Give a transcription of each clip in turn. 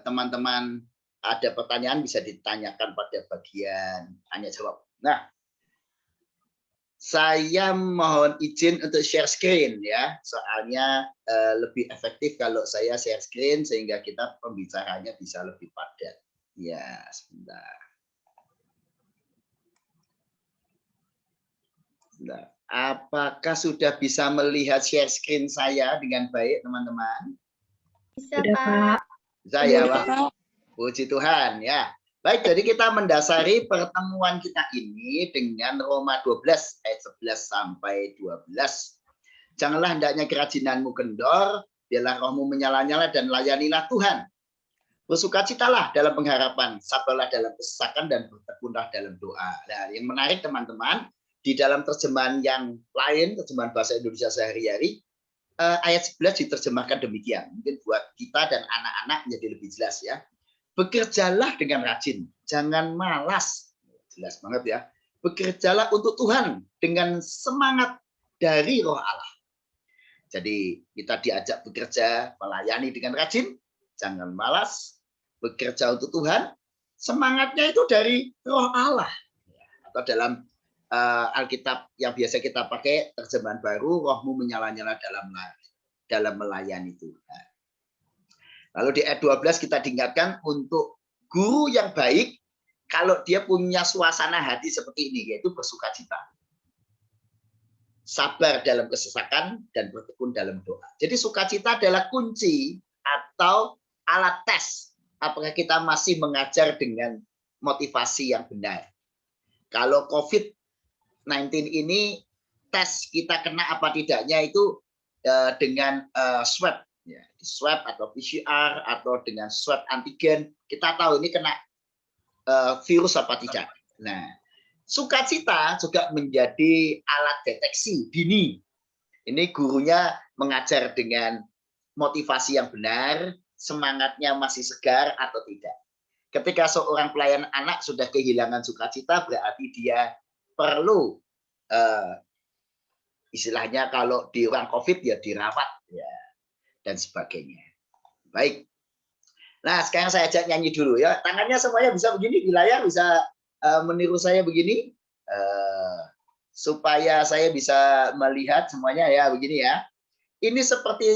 teman-teman ada pertanyaan bisa ditanyakan pada bagian tanya jawab. Nah, saya mohon izin untuk share screen ya, soalnya lebih efektif kalau saya share screen sehingga kita pembicaranya bisa lebih padat. Ya, sebentar. Sebentar. Apakah sudah bisa melihat share screen saya dengan baik, teman-teman? Bisa, Pak. Bisa ya, Pak? Puji Tuhan ya. Baik, jadi kita mendasari pertemuan kita ini dengan Roma 12 ayat 11 sampai 12. Janganlah hendaknya kerajinanmu kendor, biarlah rohmu menyala-nyala dan layanilah Tuhan. Bersukacitalah dalam pengharapan, sabarlah dalam kesesakan dan bertekunlah dalam doa. Nah, yang menarik teman-teman, di dalam terjemahan yang lain, terjemahan bahasa Indonesia sehari-hari, ayat 11 diterjemahkan demikian. Mungkin buat kita dan anak-anak menjadi lebih jelas ya. Bekerjalah dengan rajin, jangan malas. Jelas banget ya. Bekerjalah untuk Tuhan dengan semangat dari Roh Allah. Jadi kita diajak bekerja, melayani dengan rajin, jangan malas, bekerja untuk Tuhan. Semangatnya itu dari Roh Allah. Atau dalam Alkitab yang biasa kita pakai terjemahan baru, rohmu menyala-nyala dalam melayani Tuhan. Lalu di ayat 12 kita diingatkan untuk guru yang baik kalau dia punya suasana hati seperti ini, yaitu bersukacita. Sabar dalam kesesakan dan bertekun dalam doa. Jadi sukacita adalah kunci atau alat tes apakah kita masih mengajar dengan motivasi yang benar. Kalau COVID-19 ini tes kita kena apa tidaknya itu dengan swab. Ya, di swab atau PCR atau dengan swab antigen, kita tahu ini kena virus apa tidak. Nah, sukacita juga menjadi alat deteksi dini. Ini gurunya mengajar dengan motivasi yang benar, semangatnya masih segar atau tidak. Ketika seorang pelayan anak sudah kehilangan sukacita, berarti dia perlu istilahnya kalau di orang COVID ya dirawat ya dan sebagainya. Baik. Nah, sekarang saya ajak nyanyi dulu ya. Tangannya semuanya bisa begini di layar, bisa meniru saya begini. Supaya saya bisa melihat semuanya ya, begini ya. Ini seperti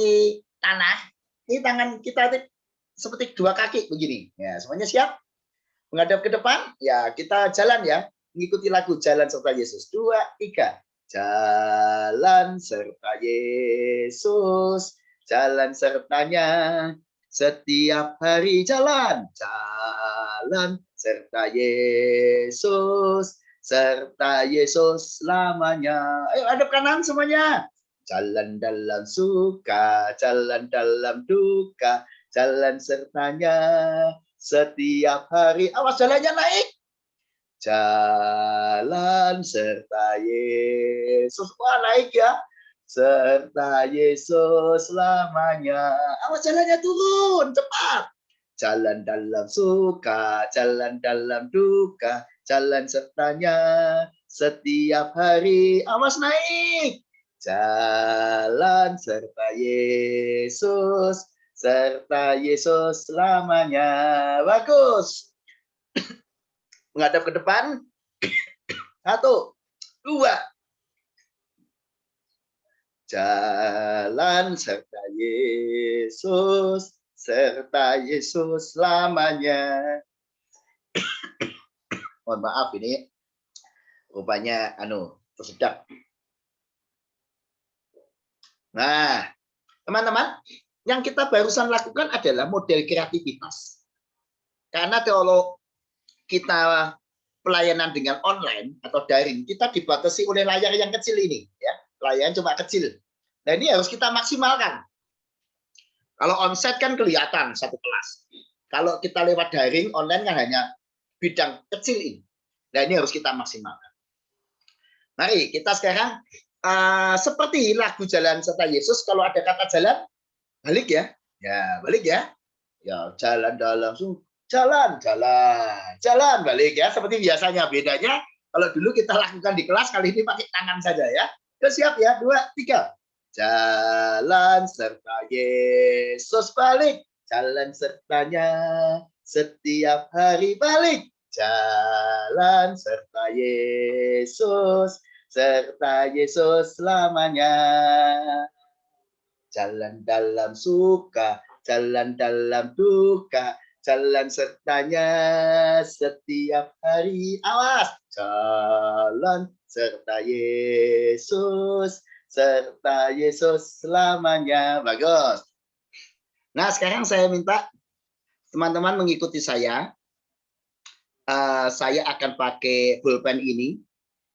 tanah. Ini tangan kita seperti dua kaki begini. Ya, semuanya siap? Menghadap ke depan? Ya, kita jalan ya. Mengikuti lagu Jalan Serta Yesus. 2, 3. Jalan serta Yesus. Jalan sertanya setiap hari, jalan serta Yesus selamanya. Ayo hadap kanan semuanya. Jalan dalam suka, jalan dalam duka, jalan sertanya setiap hari. Awas jalannya naik. Jalan serta Yesus. Wah, naik ya. Serta Yesus selamanya. Awas jalannya turun, cepat. Jalan dalam suka, jalan dalam duka, jalan sertanya setiap hari. Awas naik. Jalan serta Yesus selamanya. Bagus. Menghadap ke depan. 1, 2. Jalan serta Yesus selamanya. Mohon maaf ini rupanya tersedak. Nah, teman-teman, yang kita barusan lakukan adalah model kreativitas. Karena kalau kita pelayanan dengan online atau daring, kita dibatasi oleh layar yang kecil ini, ya. Layar cuma kecil. Nah, ini harus kita maksimalkan. Kalau onsite kan kelihatan satu kelas. Kalau kita lewat daring, online kan hanya bidang kecil ini. Nah, ini harus kita maksimalkan. Mari kita sekarang seperti lagu Jalan Serta Yesus, kalau ada kata jalan, balik ya. Ya, balik ya. Ya, jalan dalam jalan balik ya, seperti biasanya. Bedanya kalau dulu kita lakukan di kelas, kali ini pakai tangan saja ya. Udah siap ya? 2, 3. Jalan serta Yesus, balik. jalan sertanya setiap hari. Balik, jalan serta Yesus selamanya. Jalan dalam suka, jalan dalam duka, jalan sertanya setiap hari. Awas, jalan serta Yesus selamanya. Bagus. Nah, sekarang saya minta teman-teman mengikuti saya. Saya akan pakai pulpen ini.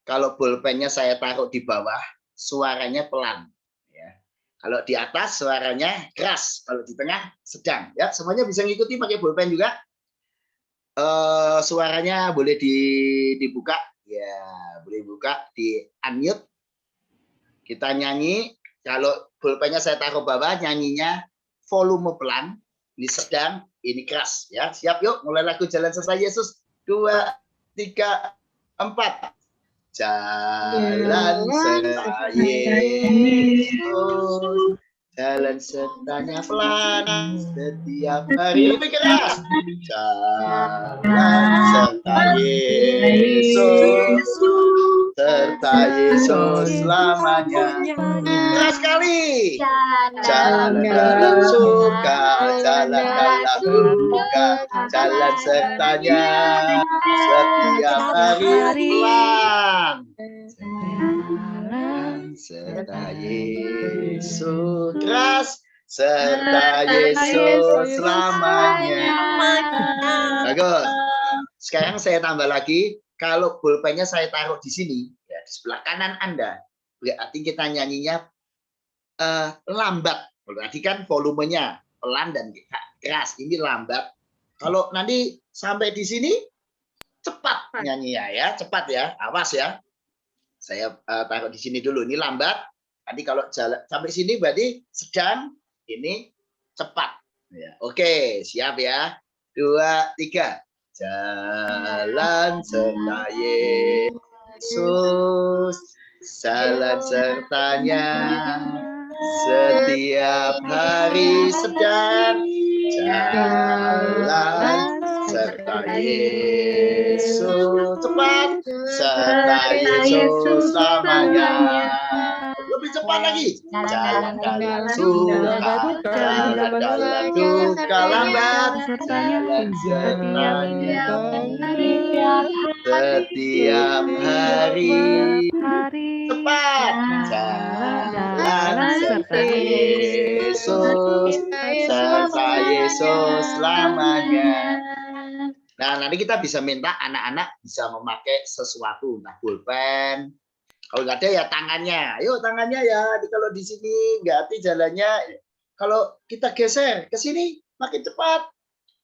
Kalau pulpennya saya taruh di bawah, suaranya pelan. Ya. Kalau di atas suaranya keras. Kalau di tengah sedang. Ya, semuanya bisa ngikuti pakai pulpen juga. Suaranya boleh dibuka. Ya, boleh buka, di unmute. Kita nyanyi. Kalau pulpennya saya taruh bawah, nyanyinya volume pelan. Ini sedang, ini keras. Ya, siap yuk. Mulai lagu Jalan Serta Yesus. 2, 3, 4. Jalan serta Yesus, jalan sertanya pelan setiap hari. Lebih keras. Jalan serta Yesus selamanya. Keras sekali. Jalan dalam suka, jalan dalam duka, jalan sertanya setiap hari. Pelan. Jalan serta Yesus. Keras. Serta Yesus selamanya. Bagus. Sekarang saya tambah lagi. Kalau pulpennya saya taruh di sini, ya, di sebelah kanan Anda, berarti kita nyanyinya lambat. Berarti kan volumenya pelan dan keras. Ini lambat. Kalau nanti sampai di sini, cepat nyanyinya ya, cepat ya. Awas ya. Saya taruh di sini dulu. Ini lambat. Nanti kalau jalan sampai sini berarti sedang. Ini cepat. Ya. Oke, siap ya. 2, 3. Jalan serta Yesus, jalan sertanya setiap hari sedang. Jalan serta Yesus, cepat serta Yesus selamanya. Lebih cepat lagi. Jalan dalam suka, jalan dalam duka, lambat. Jalan sertanya setiap hari. Cepat. Jalan serta Yesus selamanya. Nah, nanti kita bisa minta anak-anak bisa memakai sesuatu, entah pulpen. Kalau nggak ada ya tangannya. Ayo tangannya ya. Kalau di sini nggak hati jalannya. Kalau kita geser ke sini makin cepat.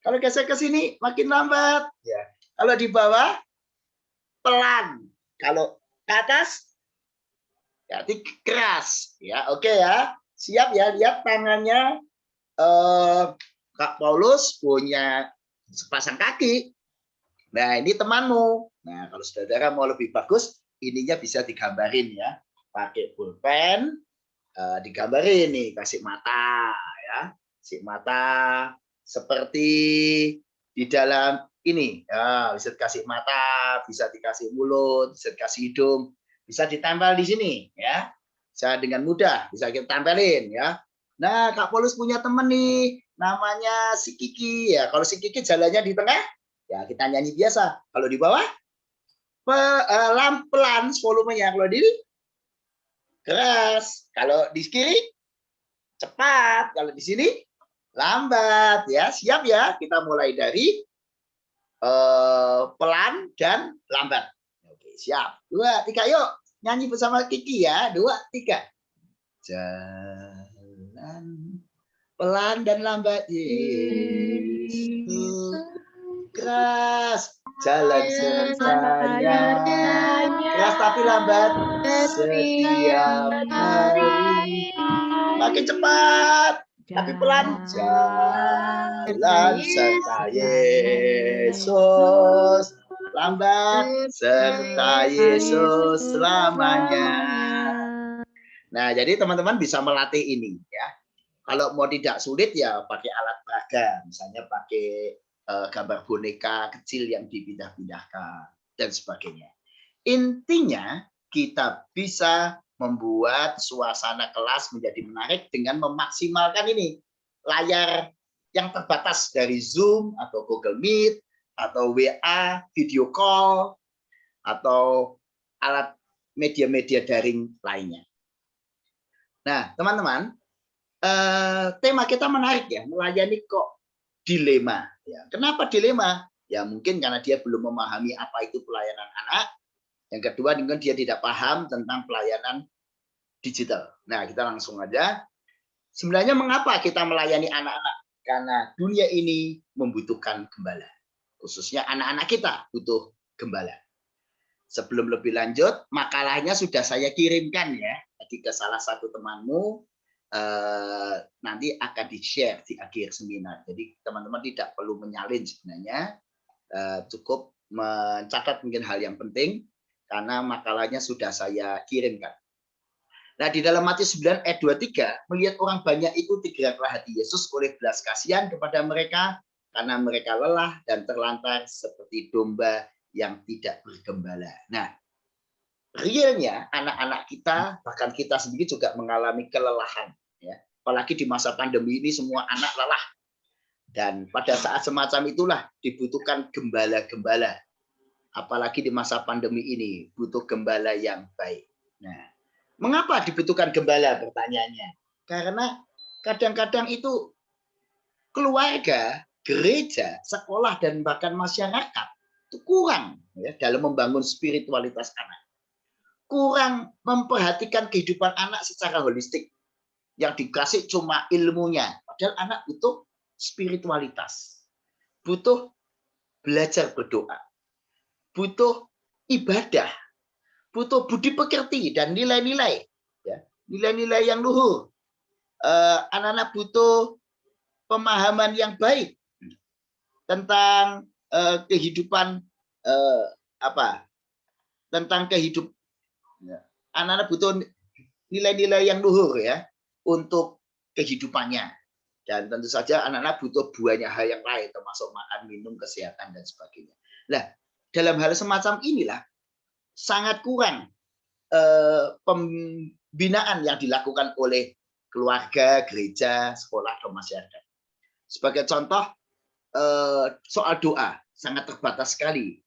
Kalau geser ke sini makin lambat. Ya. Kalau di bawah pelan. Kalau ke atas berarti keras. Ya, oke ya. Siap ya. Lihat tangannya. Kak Paulus punya sepasang kaki. Nah, ini temanmu. Nah, kalau saudara mau lebih bagus, ininya bisa digambarin ya, pakai pulpen, digambarin nih, kasih mata ya, kasih mata seperti di dalam ini ya, bisa dikasih mata, bisa dikasih mulut, bisa dikasih hidung, bisa ditempel di sini ya, bisa dengan mudah bisa kita tempelin ya. Nah, Kak Paulus punya temen nih, namanya si Kiki ya. Kalau si Kiki jalannya di tengah, ya kita nyanyi biasa. Kalau di bawah pelan volumenya. Kalau di keras, kalau di kiri cepat, kalau di sini lambat ya. Siap ya, kita mulai dari pelan dan lambat. Oke, siap. 2, 3, yuk nyanyi bersama Kiki ya. 2, 3. Jalan pelan dan lambat Yesus, keras jalan sertanya, keras tapi lambat setiap hari. Makin cepat tapi pelan. Jalan serta Yesus, lambat serta Yesus selamanya. Nah, jadi teman-teman bisa melatih ini ya. Kalau mau tidak sulit ya pakai alat praktek olahraga, misalnya pakai gambar boneka kecil yang dipindah-pindahkan dan sebagainya. Intinya kita bisa membuat suasana kelas menjadi menarik dengan memaksimalkan ini layar yang terbatas dari Zoom atau Google Meet atau WA, video call, atau alat media-media daring lainnya. Nah, teman-teman, tema kita menarik ya, melayani kok dilema. Ya, kenapa dilema? Ya mungkin karena dia belum memahami apa itu pelayanan anak. Yang kedua, mungkin dia tidak paham tentang pelayanan digital. Nah, kita langsung aja. Sebenarnya mengapa kita melayani anak-anak? Karena dunia ini membutuhkan gembala. Khususnya anak-anak kita butuh gembala. Sebelum lebih lanjut, makalahnya sudah saya kirimkan ya. Jadi ke salah satu temanmu, nanti akan di-share di akhir seminar. Jadi teman-teman tidak perlu menyalin sebenarnya. Cukup mencatat mungkin hal yang penting, karena makalahnya sudah saya kirimkan. Nah, di dalam Matius 9 ayat 23, melihat orang banyak itu digeraklah hati Yesus oleh belas kasihan kepada mereka, karena mereka lelah dan terlantar seperti domba yang tidak bergembala. Nah, realnya anak-anak kita, bahkan kita sendiri juga mengalami kelelahan. Ya. Apalagi di masa pandemi ini semua anak lelah. Dan pada saat semacam itulah dibutuhkan gembala-gembala. Apalagi di masa pandemi ini, butuh gembala yang baik. Nah, mengapa dibutuhkan gembala? Pertanyaannya. Karena kadang-kadang itu keluarga, gereja, sekolah, dan bahkan masyarakat itu kurang ya, dalam membangun spiritualitas anak. Kurang memperhatikan kehidupan anak secara holistik. Yang dikasih cuma ilmunya. Padahal anak butuh spiritualitas. Butuh belajar berdoa. Butuh ibadah. Butuh budi pekerti dan nilai-nilai, ya, nilai-nilai yang luhur. Anak-anak butuh pemahaman yang baik tentang kehidupan tentang kehidupan. Anak-anak butuh nilai-nilai yang luhur ya untuk kehidupannya. Dan tentu saja anak-anak butuh banyak hal yang lain, termasuk makan, minum, kesehatan dan sebagainya. Nah, dalam hal semacam inilah sangat kurang pembinaan yang dilakukan oleh keluarga, gereja, sekolah, atau masyarakat. Sebagai contoh, soal doa, sangat terbatas sekali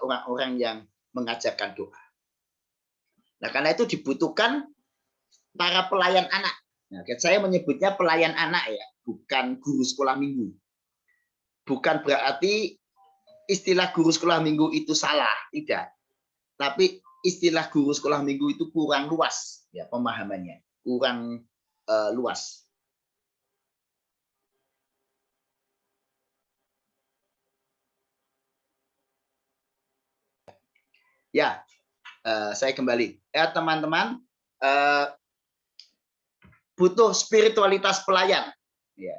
orang-orang yang mengajarkan doa. Nah, karena itu dibutuhkan para pelayan anak. Nah, saya menyebutnya pelayan anak ya, bukan guru sekolah minggu. Bukan berarti istilah guru sekolah minggu itu salah, tidak. Tapi istilah guru sekolah minggu itu kurang luas ya pemahamannya, kurang luas. Ya, saya kembali. Ya teman-teman, butuh spiritualitas pelayan ya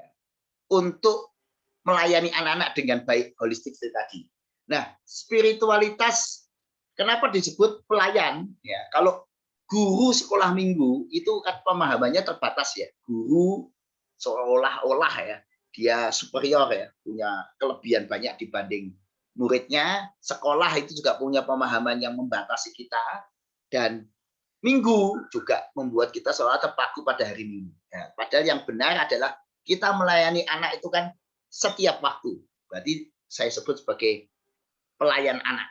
untuk melayani anak-anak dengan baik holistik tadi. Nah, spiritualitas kenapa disebut pelayan? Ya, kalau guru sekolah minggu itu kan pemahamannya terbatas ya. Guru seolah-olah ya dia superior ya, punya kelebihan banyak dibanding muridnya. Sekolah itu juga punya pemahaman yang membatasi kita, dan minggu juga membuat kita seolah terpaku pada hari Minggu. Ya, padahal yang benar adalah kita melayani anak itu kan setiap waktu. Berarti saya sebut sebagai pelayan anak.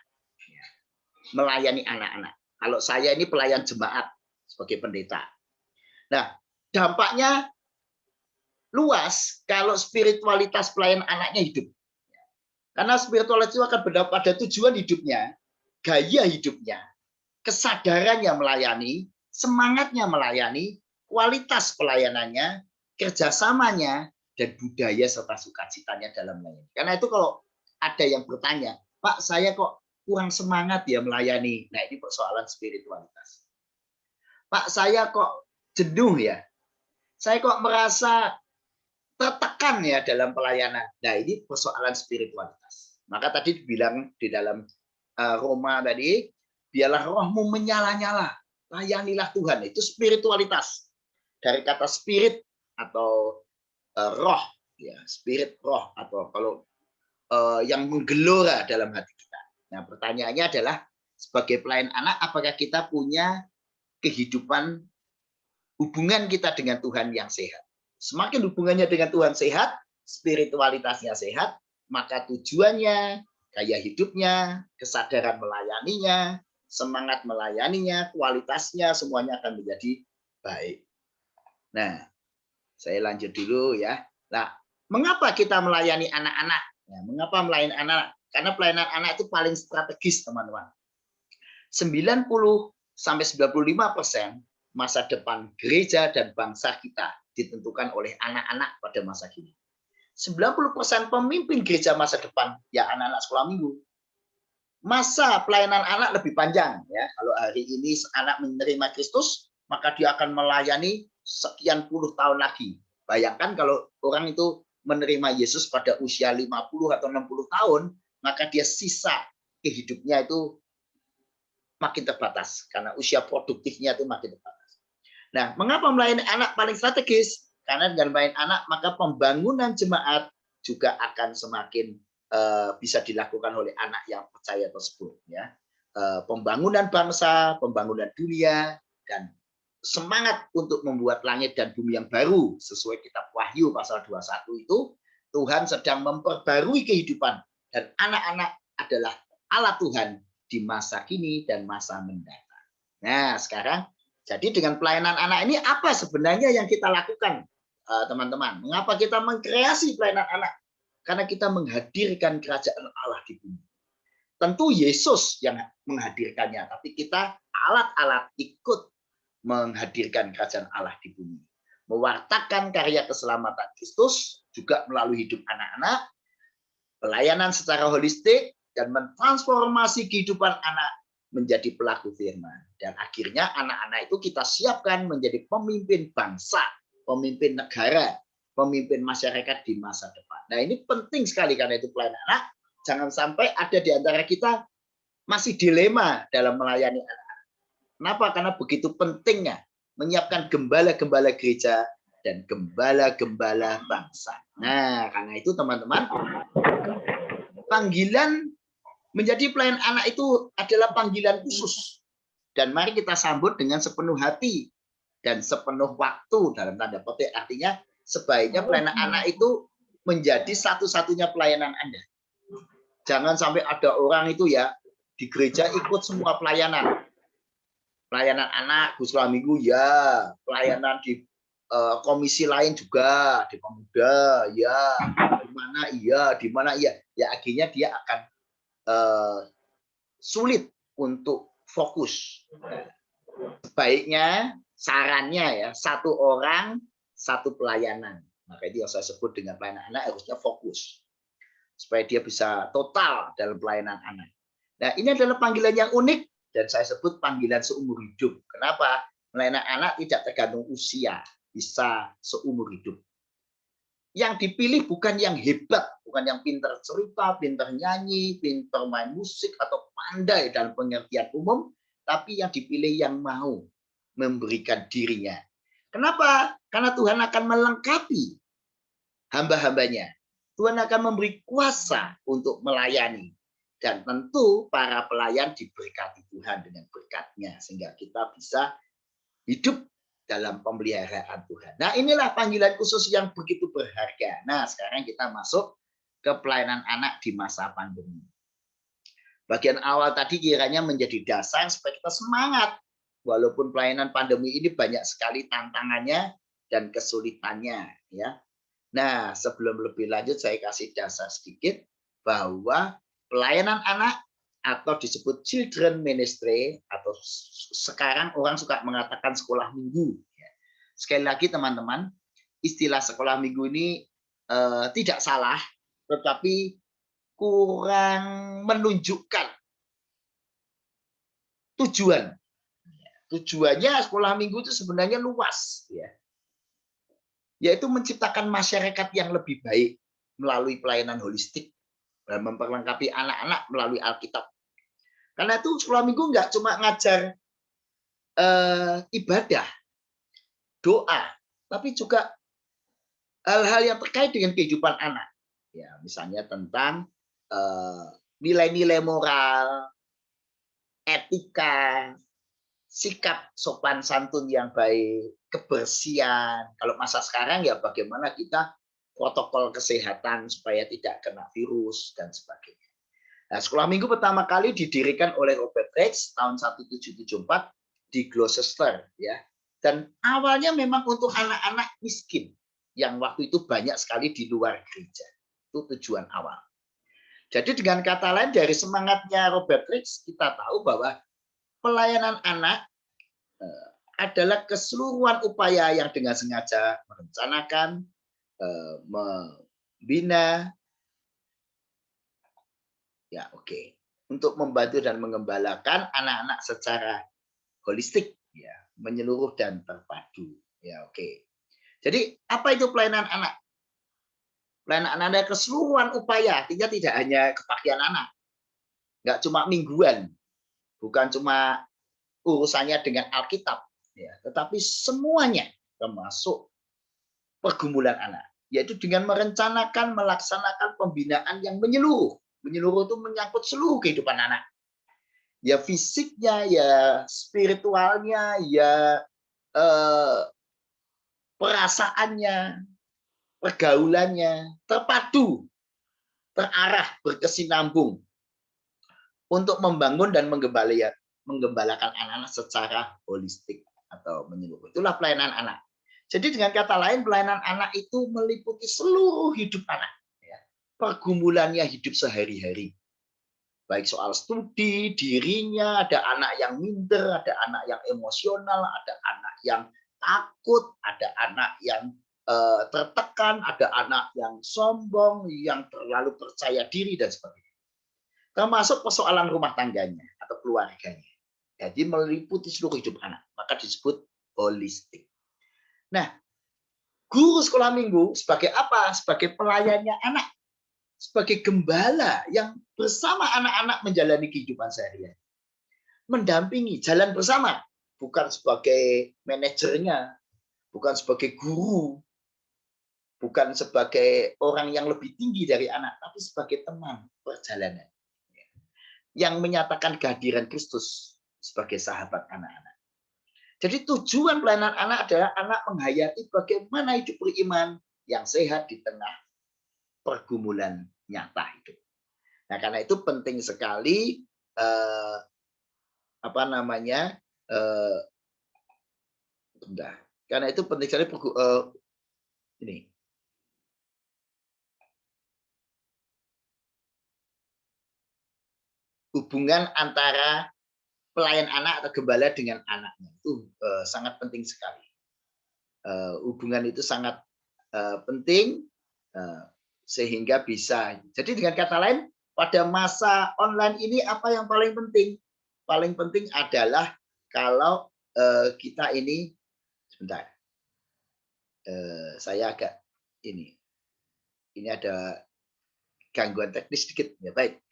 Melayani anak-anak. Kalau saya ini pelayan jemaat sebagai pendeta. Nah, dampaknya luas kalau spiritualitas pelayan anaknya hidup. Karena spiritualitas itu akan berdampak pada tujuan hidupnya, gaya hidupnya, kesadarannya melayani, semangatnya melayani, kualitas pelayanannya, kerjasamanya, dan budaya serta sukacitanya dalam melayani. Karena itu kalau ada yang bertanya, Pak, saya kok kurang semangat ya melayani. Nah, ini persoalan spiritualitas. Pak, saya kok jenuh ya. Saya kok merasa tertekan ya dalam pelayanan. Nah, ini persoalan spiritualitas. Maka tadi dibilang di dalam Roma tadi, biarlah rohmu menyala-nyala, layanilah Tuhan. Itu spiritualitas. Dari kata spirit atau roh ya, spirit roh atau kalau yang menggelora dalam hati kita. Nah, pertanyaannya adalah sebagai pelayan anak, apakah kita punya kehidupan hubungan kita dengan Tuhan yang sehat? Semakin hubungannya dengan Tuhan sehat, spiritualitasnya sehat, maka tujuannya, gaya hidupnya, kesadaran melayaninya, semangat melayaninya, kualitasnya semuanya akan menjadi baik. Nah, saya lanjut dulu ya. Nah, mengapa kita melayani anak-anak? Ya, mengapa melayani anak? Karena pelayanan anak itu paling strategis, teman-teman. 90 sampai 95% masa depan gereja dan bangsa kita ditentukan oleh anak-anak pada masa kini. 90% pemimpin gereja masa depan ya anak-anak sekolah minggu. Masa pelayanan anak lebih panjang ya. Kalau hari ini anak menerima Kristus, maka dia akan melayani sekian puluh tahun lagi. Bayangkan kalau orang itu menerima Yesus pada usia 50 atau 60 tahun, maka dia sisa hidupnya itu makin terbatas karena usia produktifnya itu makin terbatas. Nah, mengapa melayani anak paling strategis? Karena dengan melayani anak, maka pembangunan jemaat juga akan semakin bisa dilakukan oleh anak yang percaya tersebut. Ya, pembangunan bangsa, pembangunan dunia, dan semangat untuk membuat langit dan bumi yang baru sesuai kitab Wahyu pasal 21 itu Tuhan sedang memperbarui kehidupan dan anak-anak adalah alat Tuhan di masa kini dan masa mendatang. Nah, sekarang jadi dengan pelayanan anak ini apa sebenarnya yang kita lakukan, teman-teman? Mengapa kita mengkreasi pelayanan anak? Karena kita menghadirkan kerajaan Allah di bumi. Tentu Yesus yang menghadirkannya, tapi kita alat-alat ikut menghadirkan kerajaan Allah di bumi. Mewartakan karya keselamatan Kristus juga melalui hidup anak-anak, pelayanan secara holistik, dan mentransformasi kehidupan anak menjadi pelaku firman. Dan akhirnya anak-anak itu kita siapkan menjadi pemimpin bangsa, pemimpin negara, pemimpin masyarakat di masa depan. Nah, ini penting sekali karena itu pelayanan anak. Jangan sampai ada di antara kita masih dilema dalam melayani anak-anak. Kenapa? Karena begitu pentingnya menyiapkan gembala-gembala gereja dan gembala-gembala bangsa. Nah, karena itu teman-teman, panggilan menjadi pelayan anak itu adalah panggilan khusus. Dan mari kita sambut dengan sepenuh hati dan sepenuh waktu dalam tanda petik. Artinya sebaiknya pelayanan anak itu menjadi satu-satunya pelayanan Anda. Jangan sampai ada orang itu ya di gereja ikut semua pelayanan. Pelayanan anak, sekolah minggu ya, pelayanan di komisi lain juga, di pemuda ya, di mana iya. Ya akhirnya dia akan sulit untuk fokus. Sebaiknya sarannya ya satu orang satu pelayanan. Maka itu yang saya sebut dengan pelayanan anak harusnya fokus supaya dia bisa total dalam pelayanan anak. Nah, ini adalah panggilan yang unik dan saya sebut panggilan seumur hidup. Kenapa? Pelayanan anak tidak tergantung usia, bisa seumur hidup. Yang dipilih bukan yang hebat, bukan yang pintar cerita, pintar nyanyi, pintar main musik, atau pandai dalam pengertian umum, tapi yang dipilih yang mau memberikan dirinya. Kenapa? Karena Tuhan akan melengkapi hamba-hambanya. Tuhan akan memberi kuasa untuk melayani. Dan tentu para pelayan diberkati Tuhan dengan berkatnya, sehingga kita bisa hidup dalam pemeliharaan Tuhan. Nah, inilah panggilan khusus yang begitu berharga. Nah, sekarang kita masuk ke pelayanan anak di masa pandemi. Bagian awal tadi kiranya menjadi dasar supaya kita semangat. Walaupun pelayanan pandemi ini banyak sekali tantangannya dan kesulitannya. Ya. Nah, sebelum lebih lanjut saya kasih dasar sedikit bahwa pelayanan anak atau disebut children ministry atau sekarang orang suka mengatakan sekolah minggu. Sekali lagi teman-teman, istilah sekolah minggu ini tidak salah, tetapi kurang menunjukkan tujuan. Tujuannya sekolah minggu itu sebenarnya luas, ya, yaitu menciptakan masyarakat yang lebih baik melalui pelayanan holistik dan memperlengkapi anak-anak melalui Alkitab. Karena itu sekolah minggu nggak cuma ngajar ibadah, doa, tapi juga hal-hal yang terkait dengan kehidupan anak. Ya, misalnya tentang nilai-nilai moral, etika, sikap sopan santun yang baik, kebersihan. Kalau masa sekarang ya bagaimana kita protokol kesehatan supaya tidak kena virus dan sebagainya. Nah, sekolah minggu pertama kali didirikan oleh Robert Reich tahun 1774 di Gloucester, ya. Dan awalnya memang untuk anak-anak miskin yang waktu itu banyak sekali di luar gereja. Itu tujuan awal. Jadi dengan kata lain dari semangatnya Robert Reich kita tahu bahwa pelayanan anak adalah keseluruhan upaya yang dengan sengaja merencanakan, membina, ya oke, untuk membantu dan mengembalakan anak-anak secara holistik, ya, menyeluruh dan terpadu, ya oke. Jadi apa itu pelayanan anak? Pelayanan anak adalah keseluruhan upaya, artinya tidak hanya kebaktian anak, nggak cuma mingguan, bukan cuma urusannya dengan Alkitab, ya, tetapi semuanya termasuk pergumulan anak, yaitu dengan merencanakan, melaksanakan pembinaan yang menyeluruh. Menyeluruh itu menyangkut seluruh kehidupan anak. Ya fisiknya, ya spiritualnya, ya perasaannya, pergaulannya, terpadu, terarah, berkesinambung untuk membangun dan menggembalakan anak-anak secara holistik atau menyeluruh. Itulah pelayanan anak. Jadi dengan kata lain, pelayanan anak itu meliputi seluruh hidup anak. Ya. Pergumulannya hidup sehari-hari. Baik soal studi, dirinya, ada anak yang minder, ada anak yang emosional, ada anak yang takut, ada anak yang tertekan, ada anak yang sombong, yang terlalu percaya diri, dan sebagainya. Termasuk persoalan rumah tangganya atau keluarganya. Jadi meliputi seluruh hidup anak. Maka disebut holistik. Nah, guru sekolah minggu sebagai apa? Sebagai pelayannya anak. Sebagai gembala yang bersama anak-anak menjalani kehidupan sehari-hari. Mendampingi, jalan bersama. Bukan sebagai manajernya, bukan sebagai guru, bukan sebagai orang yang lebih tinggi dari anak, tapi sebagai teman perjalanan. Yang menyatakan kehadiran Kristus sebagai sahabat anak-anak. Jadi tujuan pelayanan anak adalah anak menghayati bagaimana hidup beriman yang sehat di tengah pergumulan nyata hidup. Nah, karena itu penting sekali karena itu penting sekali ini. Hubungan antara pelayan anak atau gembala dengan anaknya itu sangat penting sekali. Hubungan itu sangat penting sehingga bisa. Jadi dengan kata lain, pada masa online ini apa yang paling penting? Paling penting adalah kalau kita ini, sebentar, saya agak ini ada gangguan teknis sedikit, ya baik.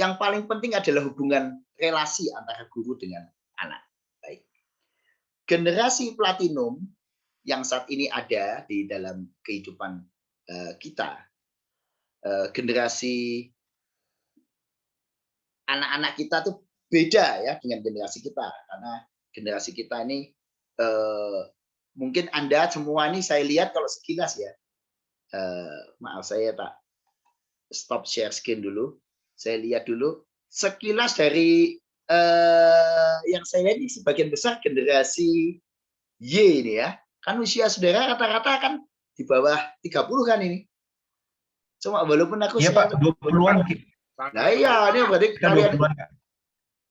Yang paling penting adalah hubungan relasi antara guru dengan anak. Baik. Generasi platinum yang saat ini ada di dalam kehidupan kita, generasi anak-anak kita tuh beda ya dengan generasi kita, karena generasi kita ini mungkin Anda semua ini saya lihat kalau sekilas ya, maaf saya tak stop share screen dulu. Saya lihat dulu sekilas dari yang saya lihat ini sebagian besar generasi Y ini ya. Kan usia saudara rata-rata kan di bawah 30 kan ini. Cuma walaupun aku iya Pak, 20-an. Nah iya, ini berarti kalian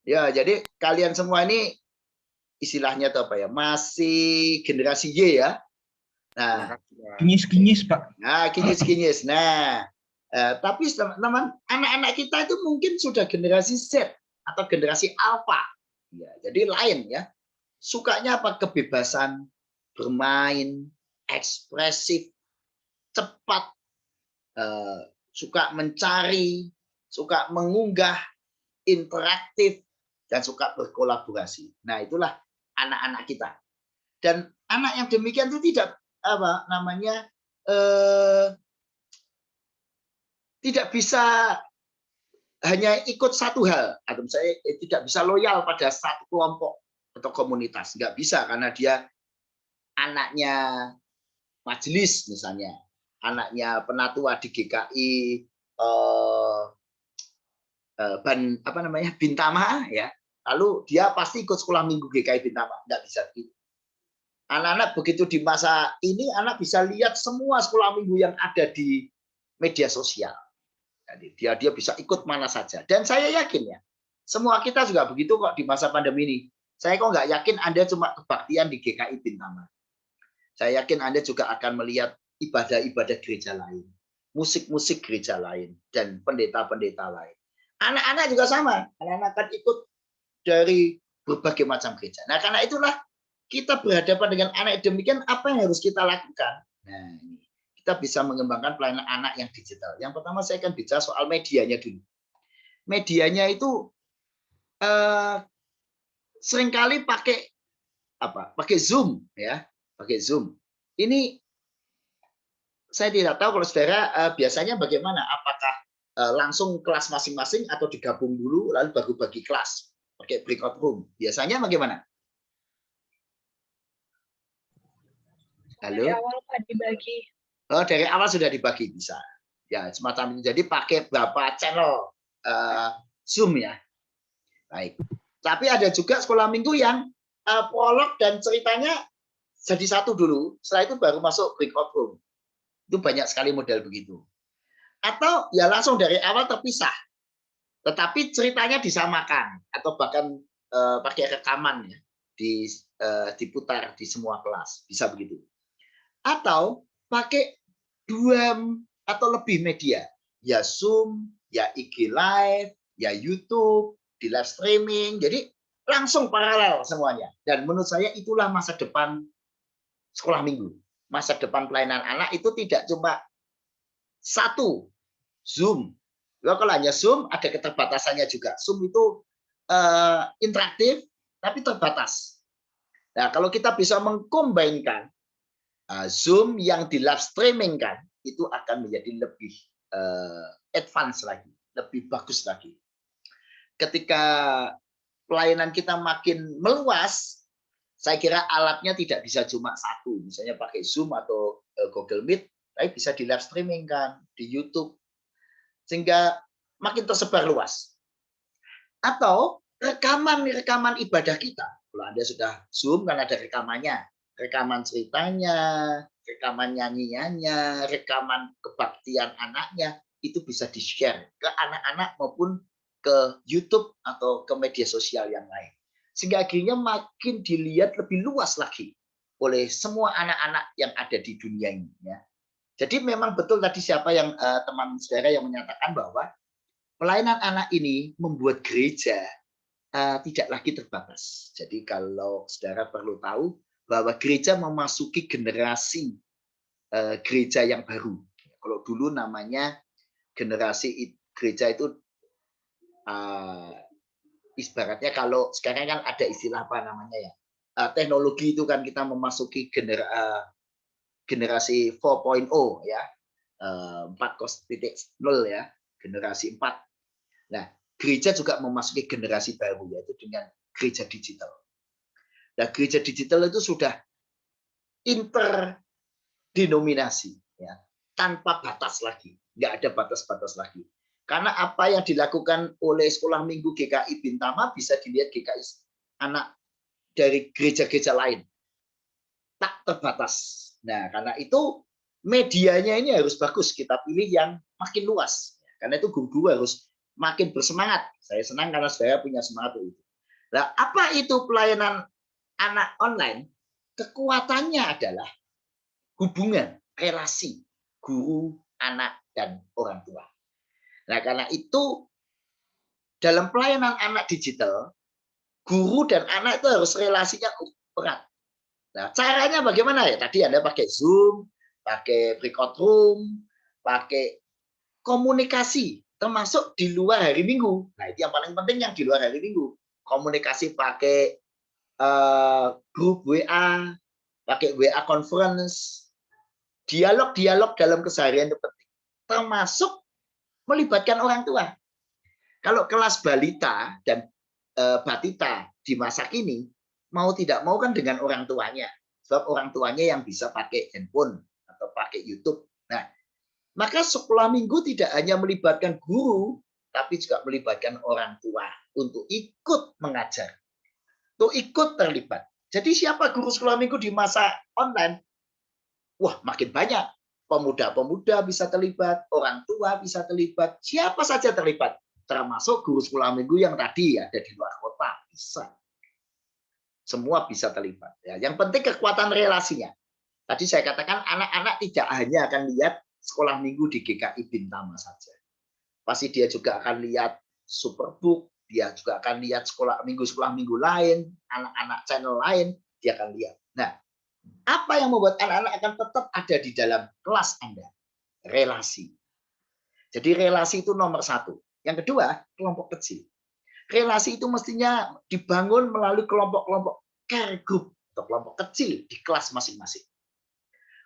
ya, jadi kalian semua ini istilahnya apa ya? Masih generasi Y ya. Nah, kinyis-kinyis Pak. Nah, kinyis-kinyis. Nah, tapi teman-teman, anak-anak kita itu mungkin sudah generasi Z atau generasi Alpha. Ya, jadi lain ya. Sukanya apa? Kebebasan bermain, ekspresif, cepat, suka mencari, suka mengunggah, interaktif, dan suka berkolaborasi. Nah, itulah anak-anak kita. Dan anak yang demikian itu tidak tidak bisa hanya ikut satu hal, atau saya tidak bisa loyal pada satu kelompok atau komunitas, nggak bisa, karena dia anaknya majelis misalnya, anaknya penatua di GKI Bintama ya, lalu dia pasti ikut sekolah minggu GKI Bintama, nggak bisa gitu. Anak-anak begitu di masa ini, anak bisa lihat semua sekolah minggu yang ada di media sosial. Jadi dia bisa ikut mana saja. Dan saya yakin ya, semua kita juga begitu kok di masa pandemi ini. Saya kok nggak yakin Anda cuma kebaktian di GKI Bintama. Saya yakin Anda juga akan melihat ibadah-ibadah gereja lain, musik-musik gereja lain, dan pendeta-pendeta lain. Anak-anak juga sama. Anak-anak akan ikut dari berbagai macam gereja. Nah, karena itulah kita berhadapan dengan anak demikian, apa yang harus kita lakukan? Nah, ini kita bisa mengembangkan pelayanan anak yang digital. Yang pertama saya akan bicara soal medianya dulu. Medianya itu seringkali pakai Zoom ya, pakai Zoom. Ini saya tidak tahu kalau saudara biasanya bagaimana, apakah langsung kelas masing-masing atau digabung dulu lalu baru bagi kelas pakai breakout room. Biasanya bagaimana? Halo? Dari awal Pak dibagi. Oh, dari awal sudah dibagi, bisa. Ya, semacam itu. Jadi pakai berapa channel Zoom ya. Baik. Tapi ada juga sekolah minggu yang prolog dan ceritanya jadi satu dulu, setelah itu baru masuk breakout room. Itu banyak sekali model begitu. Atau ya langsung dari awal terpisah. Tetapi ceritanya disamakan atau bahkan pakai rekaman ya, diputar di semua kelas, bisa begitu. Atau pakai 2 atau lebih media, ya Zoom, ya IG Live, ya YouTube, di live streaming, jadi langsung paralel semuanya. Dan menurut saya itulah masa depan sekolah minggu. Masa depan pelayanan anak itu tidak cuma satu, Zoom. Kalau hanya Zoom, ada keterbatasannya juga. Zoom itu interaktif, tapi terbatas. Nah, kalau kita bisa mengkombinkan Zoom yang di live streaming kan, itu akan menjadi lebih advance lagi, lebih bagus lagi. Ketika pelayanan kita makin meluas, saya kira alatnya tidak bisa cuma satu, misalnya pakai Zoom atau Google Meet, tapi bisa di live streaming kan, di YouTube, sehingga makin tersebar luas. Atau rekaman ibadah kita, kalau Anda sudah Zoom kan ada rekamannya, rekaman ceritanya, rekaman nyanyiannya, rekaman kebaktian anaknya, itu bisa di-share ke anak-anak maupun ke YouTube atau ke media sosial yang lain. Sehingga akhirnya makin dilihat lebih luas lagi oleh semua anak-anak yang ada di dunia ini. Ya. Jadi memang betul tadi siapa yang teman saudara yang menyatakan bahwa pelayanan anak ini membuat gereja tidak lagi terbatas. Jadi kalau saudara perlu tahu, bahwa gereja memasuki generasi gereja yang baru. Kalau dulu namanya generasi gereja itu ibaratnya, kalau sekarang kan ada istilah apa namanya ya, teknologi itu kan kita memasuki generasi 4.0 ya, 4.0 ya, generasi 4. Nah, gereja juga memasuki generasi baru, yaitu dengan gereja digital. Nah, gereja digital itu sudah interdenominasi, ya, tanpa batas lagi, nggak ada batas-batas lagi. Karena apa yang dilakukan oleh sekolah minggu GKI Bintama bisa dilihat GKI anak dari gereja-gereja lain, tak terbatas. Nah, karena itu medianya ini harus bagus, kita pilih yang makin luas. Karena itu guru-guru harus makin bersemangat. Saya senang karena saya punya semangat itu. Nah, apa itu pelayanan anak online? Kekuatannya adalah hubungan, relasi guru, anak, dan orang tua. Nah, karena itu dalam pelayanan anak digital, guru dan anak itu harus relasinya erat. Nah, caranya bagaimana ya? Tadi Anda pakai Zoom, pakai breakout room, pakai komunikasi, termasuk di luar hari Minggu. Nah, itu yang paling penting yang di luar hari Minggu. Komunikasi pakai grup WA, pakai WA conference, dialog-dialog dalam keseharian itu penting. Termasuk melibatkan orang tua. Kalau kelas balita dan batita di masa kini, mau tidak mau kan dengan orang tuanya. Sebab orang tuanya yang bisa pakai handphone atau pakai YouTube. Nah, maka sekolah minggu tidak hanya melibatkan guru, tapi juga melibatkan orang tua untuk ikut mengajar, untuk ikut terlibat. Jadi siapa guru sekolah minggu di masa online? Wah, makin banyak. Pemuda-pemuda bisa terlibat, orang tua bisa terlibat, siapa saja terlibat. Termasuk guru sekolah minggu yang tadi ada di luar kota, bisa. Semua bisa terlibat. Ya, yang penting kekuatan relasinya. Tadi saya katakan anak-anak tidak hanya akan lihat sekolah minggu di GKI Bintama saja. Pasti dia juga akan lihat Superbook, dia juga akan lihat sekolah minggu lain, anak-anak channel lain, dia akan lihat. Nah, apa yang membuat anak-anak akan tetap ada di dalam kelas Anda? Relasi. Jadi relasi itu nomor satu. Yang kedua, kelompok kecil. Relasi itu mestinya dibangun melalui kelompok-kelompok care group atau kelompok kecil di kelas masing-masing.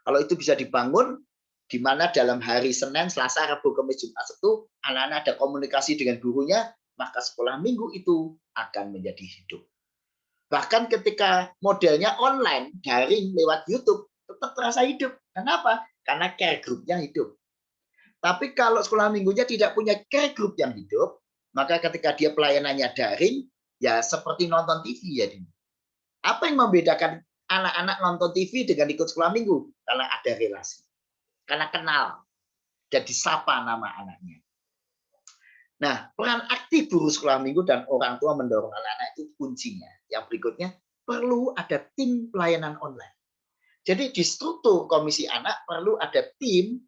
Kalau itu bisa dibangun, di mana dalam hari Senin, Selasa, Rabu, Kamis, Jumat, Sabtu, anak-anak ada komunikasi dengan gurunya, maka sekolah minggu itu akan menjadi hidup. Bahkan ketika modelnya online, daring lewat YouTube, tetap terasa hidup. Kenapa? Karena care group-nya hidup. Tapi kalau sekolah minggunya tidak punya care group yang hidup, maka ketika dia pelayanannya daring, ya seperti nonton TV ya. Apa yang membedakan anak-anak nonton TV dengan ikut sekolah minggu? Karena ada relasi. Karena kenal dan disapa nama anaknya. Nah, peran aktif guru sekolah minggu dan orang tua mendorong anak-anak itu kuncinya. Yang berikutnya, perlu ada tim pelayanan online. Jadi di struktur komisi anak perlu ada tim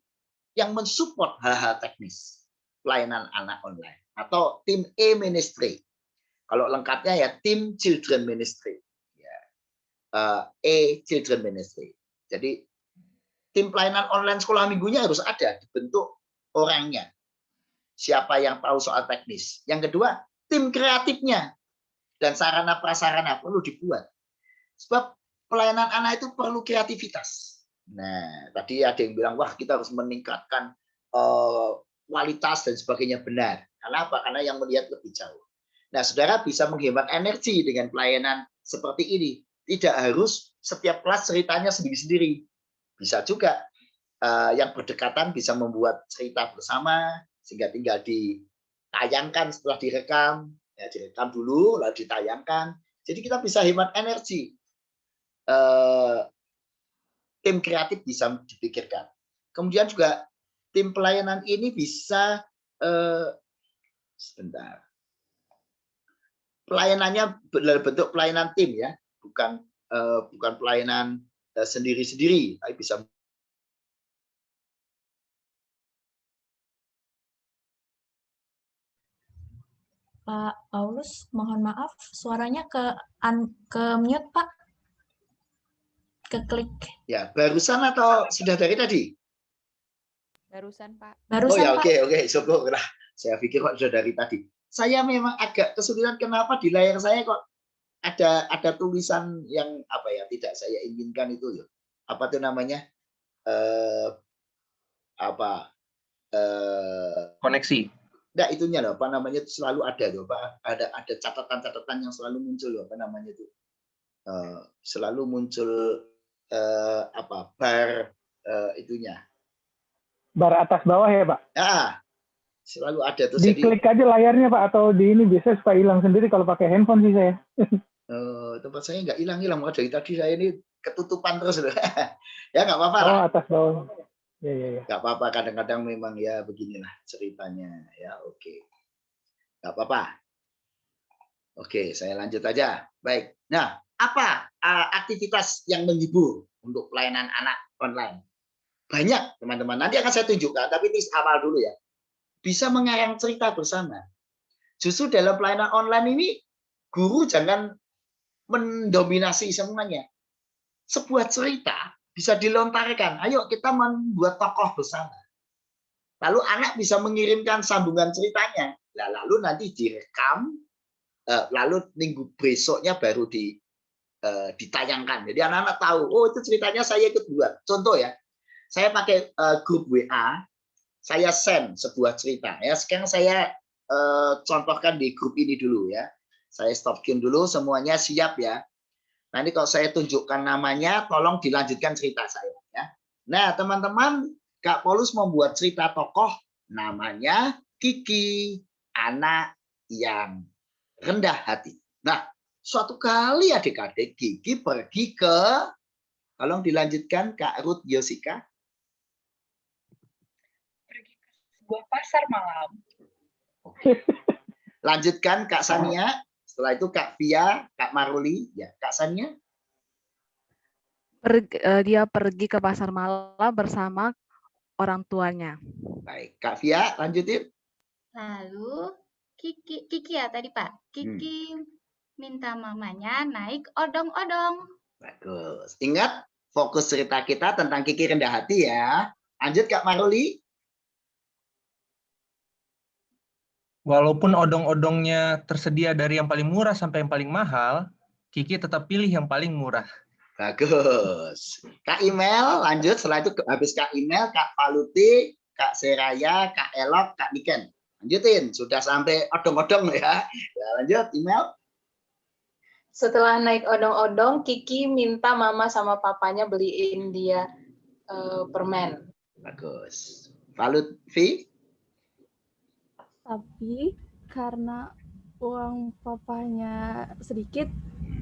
yang mensupport hal-hal teknis pelayanan anak online atau tim e-ministry. Kalau lengkapnya ya tim children ministry. E-children ministry. Jadi tim pelayanan online sekolah minggunya harus ada, dibentuk orangnya. Siapa yang tahu soal teknis. Yang kedua, tim kreatifnya dan sarana prasarana perlu dibuat. Sebab pelayanan anak itu perlu kreativitas. Nah, tadi ada yang bilang, wah kita harus meningkatkan kualitas dan sebagainya. Benar. Karena apa? Karena yang melihat lebih jauh. Nah, saudara bisa menghemat energi dengan pelayanan seperti ini. Tidak harus setiap kelas ceritanya sendiri-sendiri. Bisa juga yang berdekatan bisa membuat cerita bersama, sehingga tinggal ditayangkan setelah direkam. Ya, direkam dulu, lalu ditayangkan. Jadi kita bisa hemat energi. Tim kreatif bisa dipikirkan. Kemudian juga tim pelayanan ini bisa sebentar. Pelayanannya bentuk pelayanan tim ya, bukan pelayanan sendiri-sendiri, tapi bisa. Pak Paulus, mohon maaf, suaranya ke mute, Pak. Ke klik. Ya, barusan atau sudah dari tadi? Barusan, Pak. Barusan, Oh ya, Pak. oke, syukur. Saya pikir kok sudah dari tadi. Saya memang agak kesulitan kenapa di layar saya kok ada tulisan yang apa ya tidak saya inginkan itu ya. Apa tuh namanya? Koneksi. Enggak, itunya loh, apa namanya itu selalu ada loh, Pak. Ada catatan-catatan yang selalu muncul loh, apa namanya itu? Selalu muncul bar itunya. Bar atas bawah ya, Pak? Ah, selalu ada tuh. Diklik aja layarnya, Pak, atau di ini biasa supaya hilang sendiri kalau pakai handphone sih saya. Tempat saya nggak hilang-hilang, dari tadi saya ini ketutupan terus loh. Ya nggak apa-apa. Oh, atas bawah. Ya. Nggak apa-apa, kadang-kadang memang ya beginilah ceritanya. Ya, oke. Nggak apa-apa. Oke, saya lanjut aja. Baik. Nah, apa aktivitas yang menghibur untuk pelayanan anak online? Banyak, teman-teman. Nanti akan saya tunjukkan, tapi ini awal dulu ya. Bisa mengarang cerita bersama. Justru dalam pelayanan online ini, guru jangan mendominasi semuanya. Sebuah cerita bisa dilontarkan. Ayo kita membuat tokoh bersama. Lalu anak bisa mengirimkan sambungan ceritanya. Lalu nanti direkam, lalu minggu besoknya baru ditayangkan. Jadi anak-anak tahu, oh itu ceritanya saya ikut buat. Contoh ya, saya pakai grup WA, saya send sebuah cerita. Ya, sekarang saya contohkan di grup ini dulu ya. Saya stopkin dulu, semuanya siap ya. Nanti kalau saya tunjukkan namanya, tolong dilanjutkan cerita saya. Ya. Nah, teman-teman, Kak Paulus membuat cerita tokoh namanya Kiki, anak yang rendah hati. Nah, suatu kali adik-adik Kiki pergi ke, tolong dilanjutkan Kak Ruth Yosika. Pergi ke sebuah pasar malam. Lanjutkan Kak Sania. Setelah itu Kak Via, Kak Maruli, ya Kak Sania. Dia pergi ke pasar malam bersama orang tuanya. Baik, Kak Via, lanjutin. Lalu Kiki ya tadi Pak. Kiki minta mamanya naik odong-odong. Bagus. Ingat, fokus cerita kita tentang Kiki rendah hati ya. Lanjut Kak Maruli. Walaupun odong-odongnya tersedia dari yang paling murah sampai yang paling mahal, Kiki tetap pilih yang paling murah. Bagus. Kak Imel, lanjut. Setelah itu habis Kak Imel, Kak Paluti, Kak Seraya, Kak Elok, Kak Niken. Lanjutin. Sudah sampai odong-odong ya. Ya, lanjut Imel. Setelah naik odong-odong, Kiki minta mama sama papanya beliin dia permen. Bagus. Palutvi. Tapi karena uang papanya sedikit,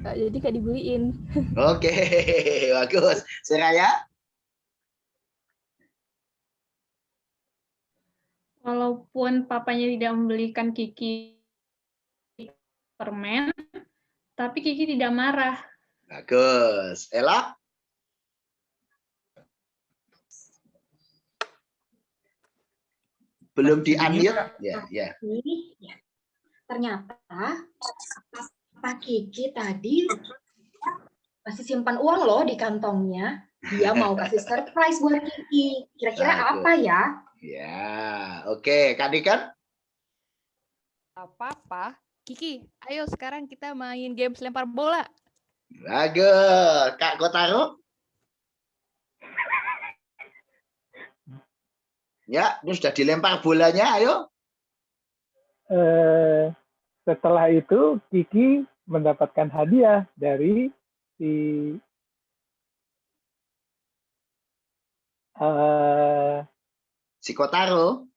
jadi gak dibeliin. Oke, bagus. Seraya. Walaupun papanya tidak membelikan Kiki permen, tapi Kiki tidak marah. Bagus. Elok. Belum di-unmute. Ya. Ternyata Pak Kiki tadi masih simpan uang loh di kantongnya. Dia mau kasih surprise buat Kiki. Kira-kira apa ya? Ya, oke. Kak Niken? Apa-apa. Kiki, ayo sekarang kita main games lempar bola. Bagus. Kak Kotaro? Ya, ini sudah dilempar bolanya, ayo. Setelah itu Kiki mendapatkan hadiah dari si Kotaro.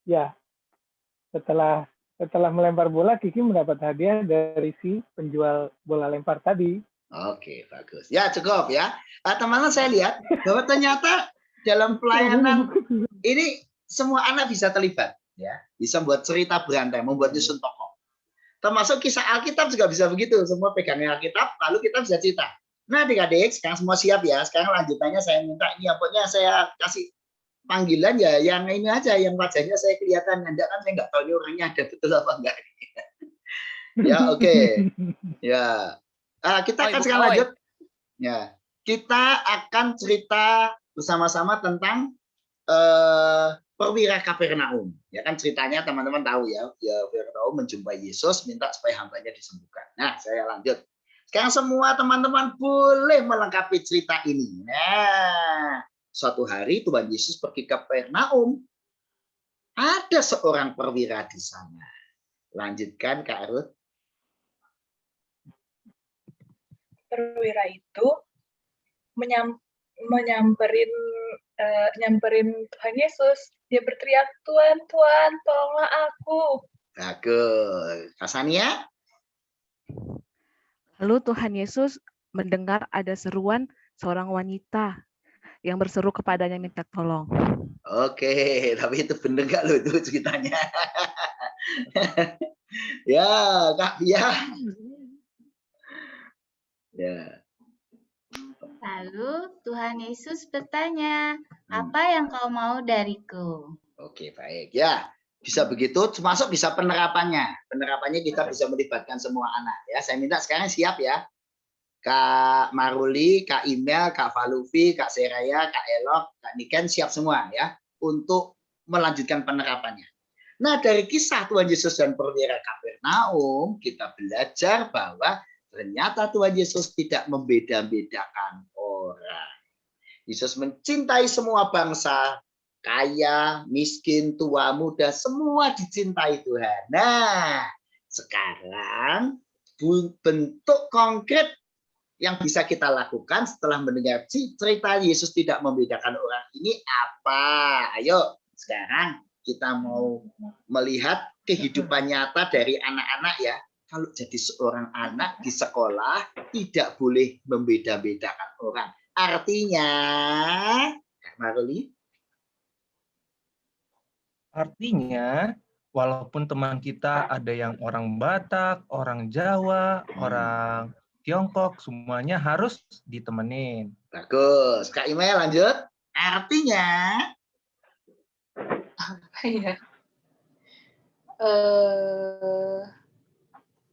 Ya, setelah melempar bola, Kiki mendapat hadiah dari si penjual bola lempar tadi. Oke, bagus. Ya, cukup ya. Teman-teman, saya lihat bahwa ternyata dalam pelayanan ini semua anak bisa terlibat, ya, bisa membuat cerita berantai, membuat nyusun tokoh. Termasuk kisah Alkitab juga bisa begitu, semua pegangnya Alkitab, lalu kita bisa cerita. Nah, adik-adik, sekarang semua siap ya. Sekarang lanjutannya saya minta ini, pokoknya saya kasih panggilan ya, yang ini aja, yang wajahnya saya kelihatan, enggak kan saya nggak tahu ini orangnya ada betul apa enggak. Ya, oke. Ya, kita akan sekarang lanjut. Ya, kita akan cerita bersama-sama tentang perwira Kapernaum. Ya kan ceritanya teman-teman tahu ya, Kapernaum menjumpai Yesus minta supaya hambanya disembuhkan. Nah, saya lanjut. Sekarang semua teman-teman boleh melengkapi cerita ini. Nah, suatu hari Tuhan Yesus pergi ke Kapernaum. Ada seorang perwira di sana. Lanjutkan Kak Ruth. Perwira itu nyamperin Tuhan Yesus. Dia berteriak, Tuhan, Tuhan, tolonglah aku. Bagus. Kak Sania? Lalu Tuhan Yesus mendengar ada seruan seorang wanita yang berseru kepadanya minta tolong. Oke, tapi itu bener nggak lo itu ceritanya? Ya, Kak Pia. Ya. Lalu Tuhan Yesus bertanya, apa yang kau mau dariku? Oke, baik. Ya, bisa begitu, termasuk bisa penerapannya. Penerapannya kita bisa melibatkan semua anak. Ya, saya minta sekarang siap ya. Kak Maruli, Kak Imel, Kak Valuvi, Kak Seraya, Kak Elok, Kak Niken siap semua ya untuk melanjutkan penerapannya. Nah, dari kisah Tuhan Yesus dan perwira Kapernaum kita belajar bahwa Ternyata Tuhan Yesus tidak membeda-bedakan orang. Yesus mencintai semua bangsa, kaya, miskin, tua, muda, semua dicintai Tuhan. Nah, sekarang bentuk konkret yang bisa kita lakukan setelah mendengar cerita Yesus tidak membedakan orang ini apa? Ayo, sekarang kita mau melihat kehidupan nyata dari anak-anak ya. Kalau jadi seorang anak di sekolah tidak boleh membeda-bedakan orang. Artinya, Kak Maruli? Artinya, walaupun teman kita ada yang orang Batak, orang Jawa, orang Tiongkok, semuanya harus ditemenin. Bagus. Kak Imel lanjut. Artinya, Apa ya?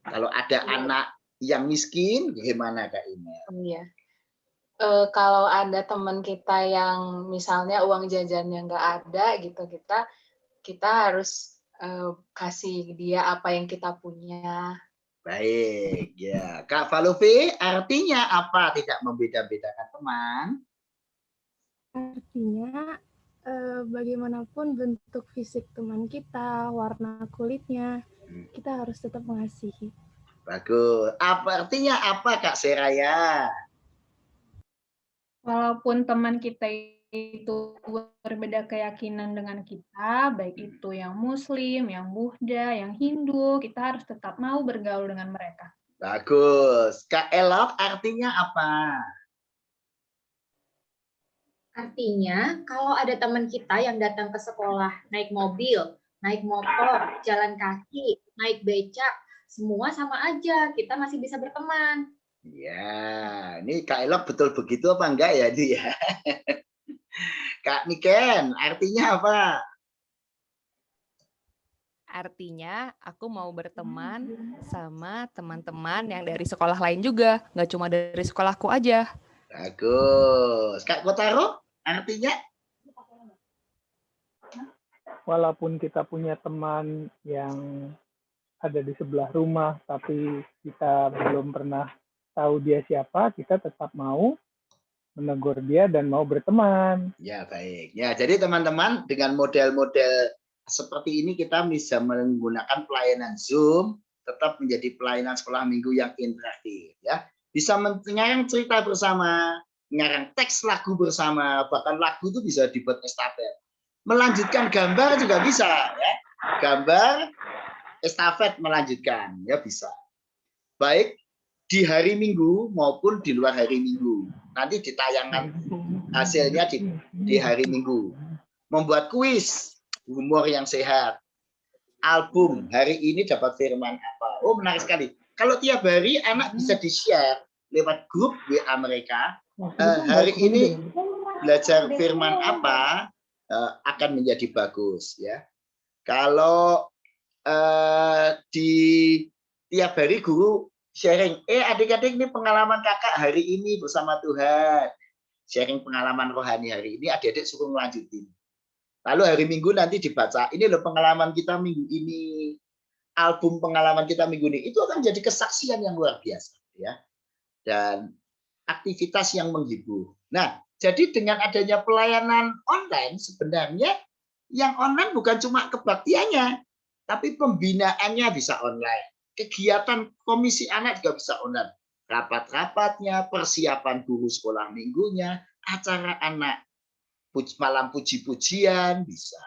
Kalau ada anak yang miskin, gimana Kak Imel? Iya. Kalau ada teman kita yang misalnya uang jajannya nggak ada gitu, kita harus kasih dia apa yang kita punya. Baik, ya. Kak Falufi, artinya apa tidak membeda-bedakan teman? Artinya bagaimanapun bentuk fisik teman kita, warna kulitnya, kita harus tetap mengasihi. Bagus. Artinya apa Kak Seraya? Walaupun teman kita itu berbeda keyakinan dengan kita, baik itu yang Muslim, yang Buddha, yang Hindu, kita harus tetap mau bergaul dengan mereka. Bagus. Kak Elok, artinya apa? Artinya, kalau ada teman kita yang datang ke sekolah, naik mobil, naik motor, jalan kaki, naik becak, semua sama aja, kita masih bisa berteman. Ya, ini Kak Elok betul begitu apa enggak ya itu ya? Kak Niken, artinya apa? Artinya aku mau berteman sama teman-teman yang dari sekolah lain juga, nggak cuma dari sekolahku aja. Bagus. Kak Kotaro, artinya? Walaupun kita punya teman yang ada di sebelah rumah, tapi kita belum pernah tahu dia siapa, kita tetap mau menegur dia dan mau berteman. Ya, baik. Ya, jadi teman-teman dengan model-model seperti ini kita bisa menggunakan pelayanan Zoom, tetap menjadi pelayanan sekolah minggu yang interaktif. Ya, bisa mengarang cerita bersama, mengarang teks lagu bersama, bahkan lagu itu bisa dibuat estafet. Melanjutkan gambar juga bisa, ya. Gambar estafet melanjutkan, ya bisa. Baik di hari Minggu maupun di luar hari Minggu. Nanti ditayangkan hasilnya di hari Minggu. Membuat kuis, humor yang sehat. Album, hari ini dapat firman apa? Oh, menarik sekali. Kalau tiap hari anak bisa di-share lewat grup WA mereka. Hari ini belajar firman apa akan menjadi bagus, ya. Kalau di tiap hari guru sharing, adik-adik ini pengalaman kakak hari ini bersama Tuhan. Sharing pengalaman rohani hari ini, adik-adik suruh melanjutin. Lalu hari Minggu nanti dibaca, ini loh pengalaman kita minggu ini, album pengalaman kita minggu ini, itu akan jadi kesaksian yang luar biasa, ya. Dan aktivitas yang menghibur. Nah, jadi dengan adanya pelayanan online, sebenarnya yang online bukan cuma kebaktiannya, tapi pembinaannya bisa online. Kegiatan komisi anak juga bisa online. Rapat-rapatnya, persiapan guru sekolah minggunya, acara anak, malam puji-pujian bisa.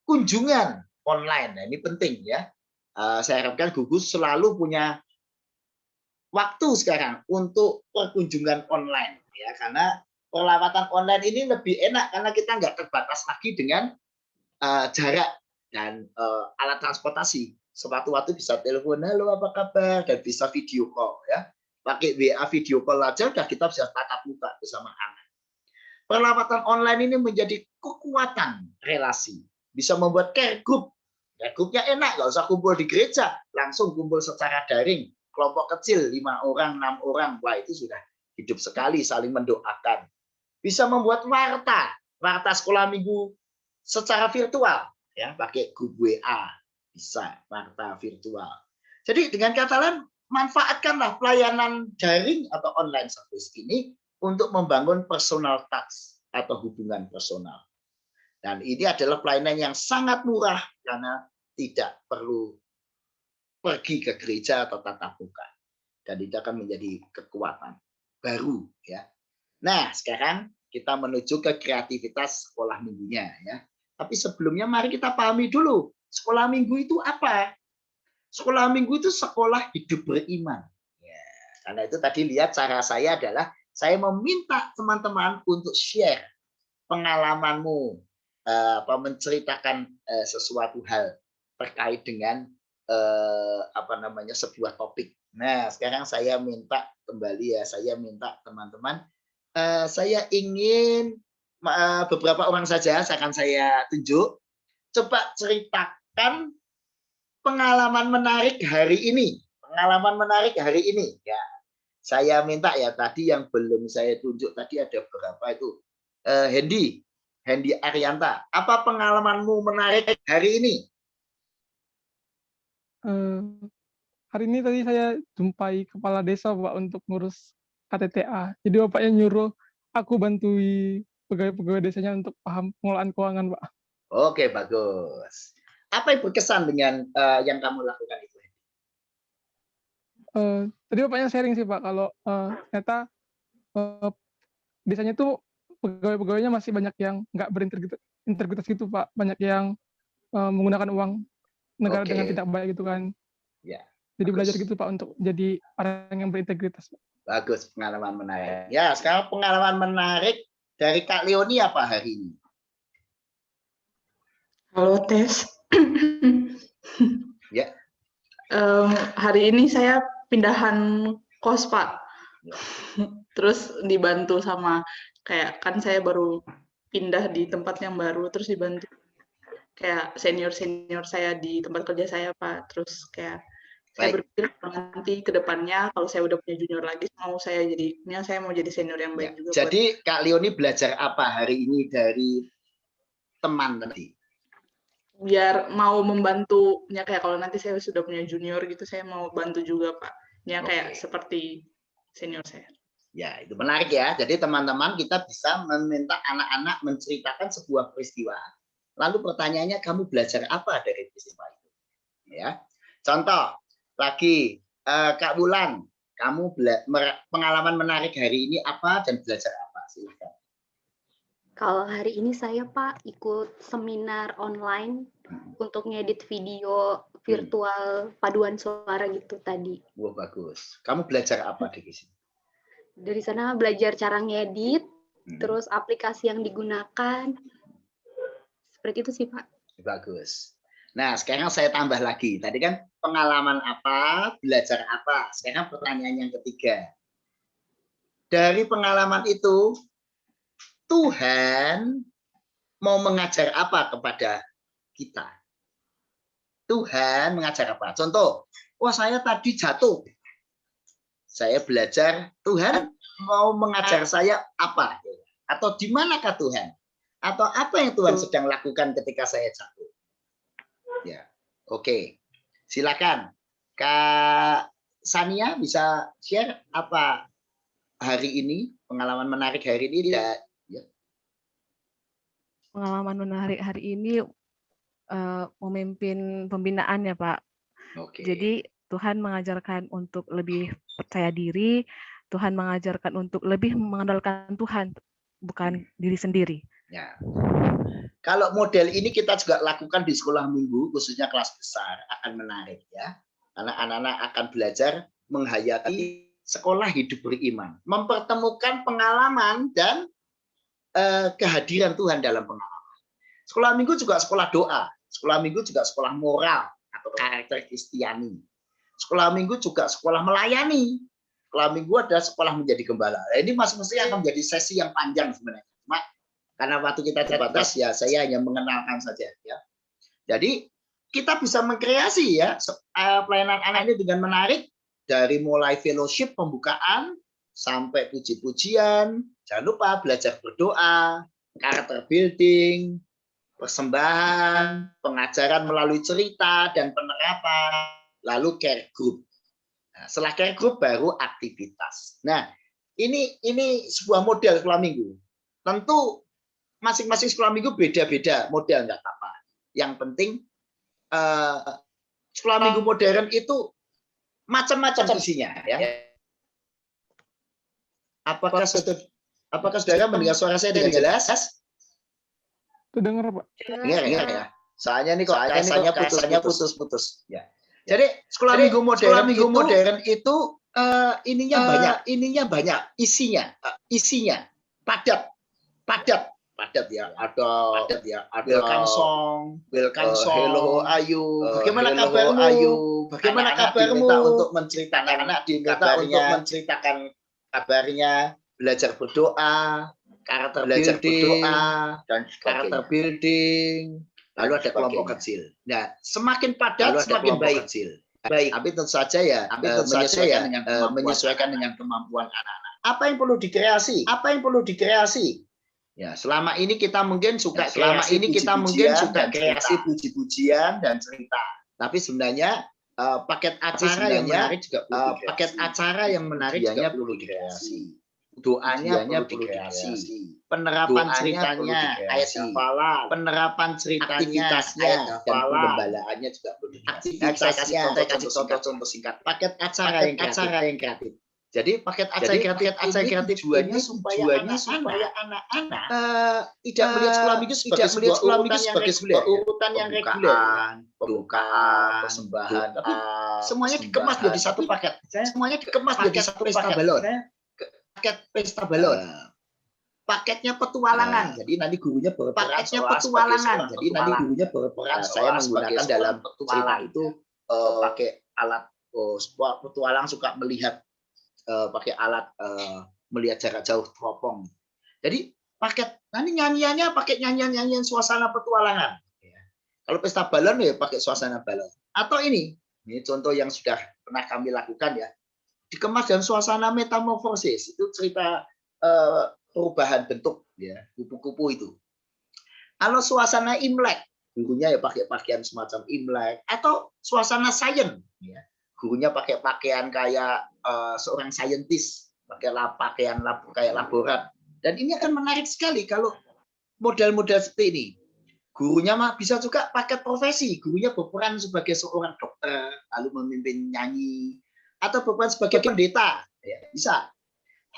Kunjungan online, nah ini penting ya. Saya harapkan gugus selalu punya waktu sekarang untuk perkunjungan online ya, karena perlawatan online ini lebih enak karena kita nggak terbatas lagi dengan jarak dan alat transportasi. Sewaktu-waktu bisa telepon, halo apa kabar, dan bisa video call ya. Pakai WA video call aja udah kita bisa tatap muka bersama anak. Perlawatan online ini menjadi kekuatan relasi. Bisa membuat care group. Care groupnya enak, nggak usah kumpul di gereja, langsung kumpul secara daring. Kelompok kecil, 5 orang, 6 orang, wah itu sudah hidup sekali saling mendoakan. Bisa membuat warta sekolah minggu secara virtual, ya pakai grup WA, bisa warta virtual. Jadi dengan kata lain, manfaatkanlah pelayanan daring atau online service ini untuk membangun personal touch atau hubungan personal. Dan ini adalah pelayanan yang sangat murah karena tidak perlu pergi ke gereja atau tatap muka. Dan itu akan menjadi kekuatan baru ya. Nah, sekarang kita menuju ke kreativitas sekolah minggunya ya. Tapi sebelumnya mari kita pahami dulu, sekolah minggu itu apa? Sekolah minggu itu sekolah hidup beriman. Ya, karena itu tadi lihat cara saya adalah saya meminta teman-teman untuk share pengalamanmu, menceritakan sesuatu hal terkait dengan sebuah topik. Nah, sekarang saya minta kembali ya, saya minta teman-teman, saya ingin beberapa orang saja akan saya tunjuk. Coba ceritakan pengalaman menarik hari ini. Pengalaman menarik hari ini. Ya, saya minta ya tadi yang belum saya tunjuk tadi ada berapa itu. Hendy Arianta. Apa pengalamanmu menarik hari ini? Hari ini tadi saya jumpai kepala desa Pak untuk ngurus KTTA. Jadi Bapaknya nyuruh aku bantui pegawai-pegawai desanya untuk paham pengelolaan keuangan, Pak. Oke, bagus. Apa yang berkesan dengan yang kamu lakukan itu? Tadi Bapaknya sharing sih Pak, kalau ternyata desanya tuh pegawai-pegawainya masih banyak yang nggak berintegritas gitu Pak. Banyak yang menggunakan uang negara dengan tidak baik gitu kan. Ya. Jadi bagus. belajar gitu Pak untuk jadi orang yang berintegritas. Bagus, pengalaman menarik. Ya, sekarang pengalaman menarik dari Kak Leoni apa hari ini? Halo Tes. Ya. Hari ini saya pindahan kos Pak. Ya. Terus dibantu sama kayak kan saya baru pindah di tempat yang baru, terus dibantu kayak senior saya di tempat kerja saya Pak. Terus kayak saya berpikir nanti ke depannya kalau saya udah punya junior lagi saya mau jadi senior yang baik juga. Jadi Kak Leoni belajar apa hari ini dari teman tadi? Biar mau membantunya kayak kalau nanti saya sudah punya junior gitu saya mau bantu juga Pak. Ya kayak seperti senior saya. Ya, itu menarik ya. Jadi teman-teman kita bisa meminta anak-anak menceritakan sebuah peristiwa. Lalu pertanyaannya kamu belajar apa dari peristiwa itu? Ya. Contoh lagi Kak Wulan, kamu pengalaman menarik hari ini apa dan belajar apa? Silakan. Kalau hari ini saya Pak ikut seminar online untuk ngedit video virtual paduan suara gitu tadi. Wah, bagus. Kamu belajar apa di sini? Dari sana belajar cara ngedit, terus aplikasi yang digunakan. Seperti itu sih Pak. Bagus. Nah, sekarang saya tambah lagi. Tadi kan pengalaman apa, belajar apa. Sekarang pertanyaan yang ketiga. Dari pengalaman itu, Tuhan mau mengajar apa kepada kita? Tuhan mengajar apa? Contoh, wah saya tadi jatuh. Saya belajar, Tuhan mau mengajar saya apa? Atau di manakah Tuhan? Atau apa yang Tuhan sedang lakukan ketika saya jatuh? Ya, oke. Silakan. Kak Sania bisa share apa hari ini, pengalaman menarik hari ini? Ya. Pengalaman menarik hari ini memimpin pembinaan ya Pak. Oke. Jadi Tuhan mengajarkan untuk lebih percaya diri, Tuhan mengajarkan untuk lebih mengandalkan Tuhan, bukan diri sendiri. Ya. Kalau model ini kita juga lakukan di sekolah minggu, khususnya kelas besar, akan menarik ya. Karena anak-anak akan belajar menghayati sekolah hidup beriman, mempertemukan pengalaman dan kehadiran Tuhan dalam pengalaman. Sekolah minggu juga sekolah doa, sekolah minggu juga sekolah moral atau karakter Kristiani. Sekolah minggu juga sekolah melayani. Sekolah minggu ada sekolah menjadi gembala. Nah, ini masing-masing akan menjadi sesi yang panjang sebenarnya. Cuma karena waktu kita terbatas ya saya hanya mengenalkan saja ya. Jadi kita bisa mengkreasi ya pelayanan anak ini dengan menarik dari mulai fellowship pembukaan sampai puji-pujian. Jangan lupa belajar berdoa, karakter building, persembahan, pengajaran melalui cerita dan penerapan, lalu care group. Nah, setelah care group baru aktivitas. Nah, ini sebuah model sekolah minggu. Tentu masing-masing sekolah minggu beda-beda model, nggak apa-apa. Yang penting sekolah minggu modern itu macam-macam isinya, ya. Apakah saudara mendengar suara saya dengan jelas? Terdengar, Pak. Dengar ya. Soalnya nih kok kasarnya putus-putus. Ya. Jadi sekolah minggu modern itu ininya banyak, isinya padat ya. Ada welcome song, hello Ayu, bagaimana kabarmu? Untuk menceritakan kabarnya, belajar berdoa, karakter building, lalu ada kelompok kecil. Nah, semakin padat semakin baik. Tapi tentu saja ya menyesuaikan dengan kemampuan anak-anak. Apa yang perlu dikreasi? Ya, selama ini kita mungkin suka kreasi puji-pujian dan cerita. Tapi sebenarnya paket acara yang menarik juga perlu dikreasi. Doanya perlu dikreasi. Penerapan ceritanya ayat hafalan, aktivitasnya dan penggembalaannya juga perlu dikreasi. Saya kasih contoh singkat. Paket acara yang kreatif. Jadi paket acara kreatif tujuannya supaya anak-anak tidak melihat sekolah minggu sebagai sebuah urutan yang reguler, pembukaan, persembahan, tapi semuanya dikemas jadi satu paket. Paket pesta balon. Paketnya petualangan. Jadi nanti gurunya berperan saya menggunakan dalam cerita itu pakai alat petualang suka melihat pakai alat melihat jarak jauh teropong. Jadi nanti nyanyiannya pakai nyanyian suasana petualangan. Ya. Kalau pesta balon ya pakai suasana balon. Atau ini contoh yang sudah pernah kami lakukan ya. Dikemas dalam suasana metamorfosis. Itu cerita perubahan bentuk ya, kupu-kupu itu. Kalau suasana Imlek, gurunya ya pakai pakaian semacam Imlek, atau suasana sains ya. Gurunya pakai pakaian kayak seorang saintis, pakai pakaian kayak laborat. Dan ini akan menarik sekali kalau model-model seperti ini. Gurunya bisa juga pakai profesi. Gurunya berperan sebagai seorang dokter, lalu memimpin nyanyi, atau berperan sebagai pendeta, ya, bisa.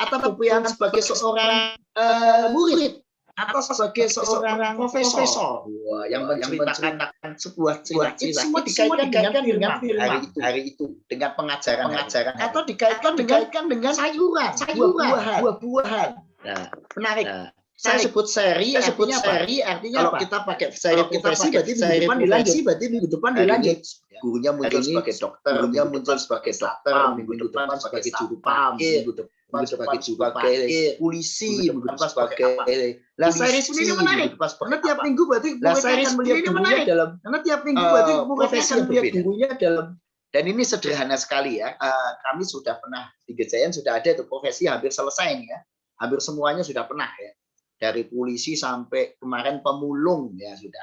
Atau berperan sebagai seorang murid, atau sebagai seorang profesor yang menceritakan sebuah cerita. Itu semua dikaitkan dengan firman hari itu, dengan pengajaran, atau dikaitkan dengan sayuran, buah-buahan. Nah, menarik. Saya sebut seri, artinya kalau kita pakai seri profesi berarti minggu depan dilanjut. Gurunya muncul sebagai dokter, minggu depan sebagai juru parkir, minggu depan sebagai polisi, minggu depan sebagai lah seri ini menarik. Karena tiap minggu berarti gurunya dalam dan ini sederhana sekali ya. Kami sudah pernah di Gejayan sudah ada itu profesi hampir selesai nih ya. Hampir semuanya sudah pernah ya. Dari polisi sampai kemarin pemulung ya sudah.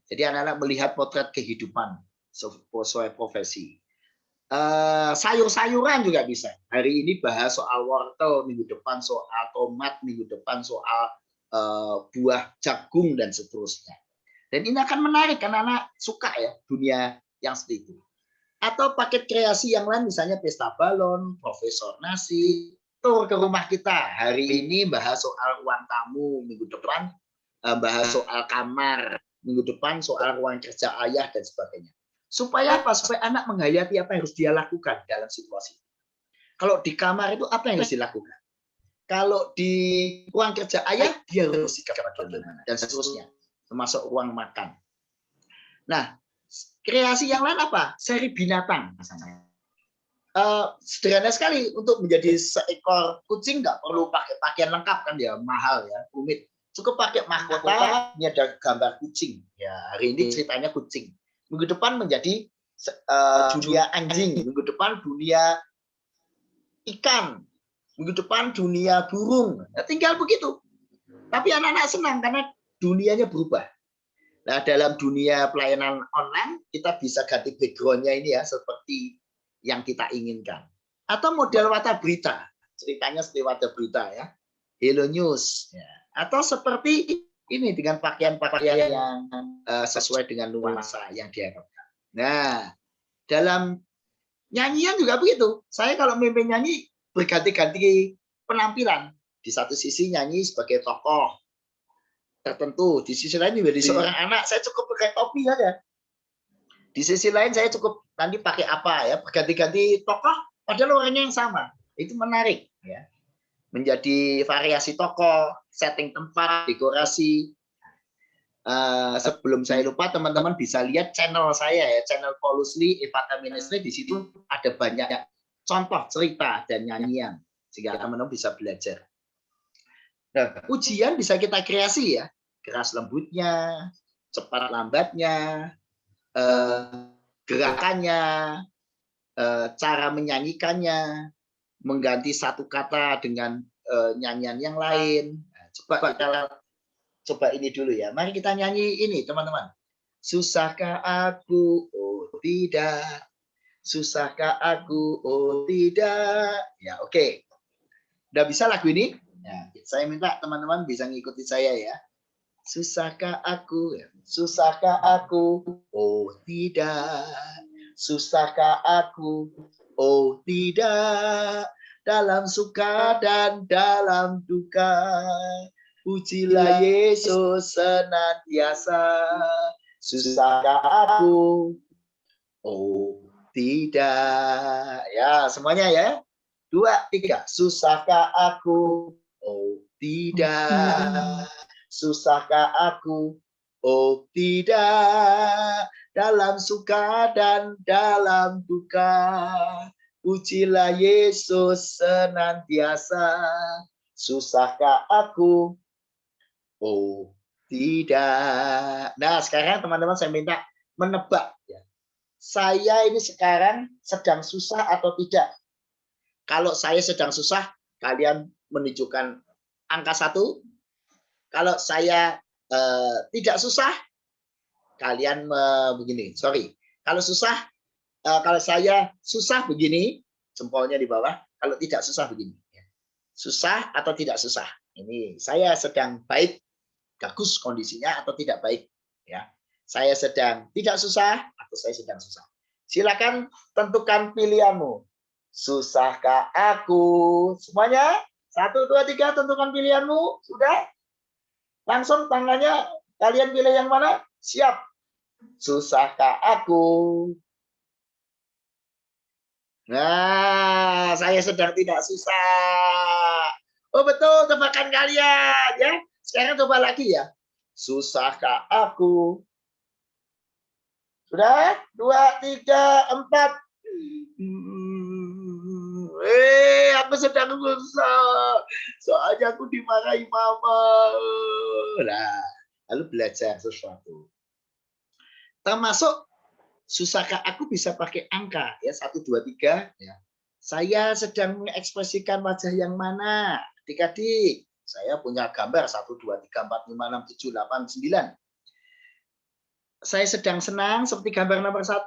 Jadi anak-anak melihat potret kehidupan sesuai profesi. Sayur-sayuran juga bisa. Hari ini bahas soal wortel, minggu depan soal tomat, minggu depan soal buah jagung dan seterusnya. Dan ini akan menarik karena anak suka ya dunia yang seperti itu. Atau paket kreasi yang lain misalnya pesta balon, profesor nasi, tur ke rumah kita. Hari ini bahas soal ruang tamu, minggu depan bahas soal kamar, minggu depan soal ruang kerja ayah dan sebagainya. Supaya apa? Supaya anak menghayati apa yang harus dia lakukan dalam situasi. Kalau di kamar itu apa yang harus dilakukan? Kalau di ruang kerja ayah dia harus sikap bagaimana dan seterusnya, termasuk ruang makan. Nah, kreasi yang lain apa? Seri binatang misalnya. Sederhana sekali untuk menjadi seekor kucing nggak perlu pakai pakaian lengkap kan ya, mahal ya, rumit. Cukup pakai mahkota, ini ada gambar kucing. Ya, hari ini ceritanya kucing. Minggu depan menjadi dunia anjing, minggu depan dunia ikan, minggu depan dunia burung. Nah, tinggal begitu. Tapi anak-anak senang karena dunianya berubah. Nah, dalam dunia pelayanan online kita bisa ganti background-nya ini ya seperti yang kita inginkan. Atau model Warta Berita, ceritanya seperti Warta Berita ya, Hello News, ya. Atau seperti ini dengan pakaian-pakaian yang sesuai dengan nuansa yang diharapkan. Nah, dalam nyanyian juga begitu. Saya kalau memimpin nyanyi berganti-ganti penampilan. Di satu sisi nyanyi sebagai tokoh tertentu, di sisi lain menjadi seorang anak, saya cukup pakai topi saja. Di sisi lain saya cukup nanti pakai apa ya, berganti-ganti tokoh padahal orangnya yang sama. Itu menarik ya. Menjadi variasi tokoh, setting tempat, dekorasi. Sebelum saya lupa, teman-teman bisa lihat channel saya ya, channel Paulusli Evata Ministry. Di situ ada banyak contoh cerita dan nyanyian sehingga teman-teman bisa belajar. Nah, ujian bisa kita kreasi ya, keras lembutnya, cepat lambatnya, gerakannya, cara menyanyikannya, mengganti satu kata dengan nyanyian yang lain. Coba ini dulu ya. Mari kita nyanyi ini, teman-teman. Susahkah aku? Oh tidak. Susahkah aku? Oh tidak. Ya, oke. Udah bisa lagu ini? Ya, saya minta teman-teman bisa ngikuti saya ya. Susahkah aku? Susahkah aku? Oh tidak. Susahkah aku? Oh tidak. Dalam suka dan dalam duka. Pujilah Yesus senantiasa. Susahkah aku? Oh tidak. Ya, semuanya ya. 2, 3. Susahkah aku? Oh tidak. Susahkah aku? Oh tidak. Dalam suka dan dalam duka. Pujilah Yesus senantiasa. Susahkah aku? Oh tidak. Nah, sekarang teman-teman saya minta menebak ya. Saya ini sekarang sedang susah atau tidak? Kalau saya sedang susah, kalian menunjukkan angka 1. Kalau saya tidak susah, kalian begini. Sorry. Kalau susah, kalau saya susah begini, jempolnya di bawah. Kalau tidak susah begini. Susah atau tidak susah? Ini saya sedang baik, bagus kondisinya atau tidak baik. Ya, saya sedang tidak susah atau saya sedang susah. Silakan tentukan pilihanmu. Susahkah aku? Semuanya? 1, 2, 3, tentukan pilihanmu. Sudah? Langsung tangannya, kalian pilih yang mana? Siap. Susahkah aku? Nah, saya sedang tidak susah. Oh betul, tebakan kalian ya. Sekarang coba lagi ya. Susahkah aku? Sudah? 2, 3, 4. Aku sedang susah. Soalnya aku dimarahi mama. Nah, lalu belajar sesuatu. Termasuk susahkah aku bisa pakai angka ya, 1, 2, 3 ya. Saya sedang mengekspresikan wajah yang mana? Adik-adik, saya punya gambar 1, 2, 3, 4, 5, 6, 7, 8, 9. Saya sedang senang seperti gambar nomor 1.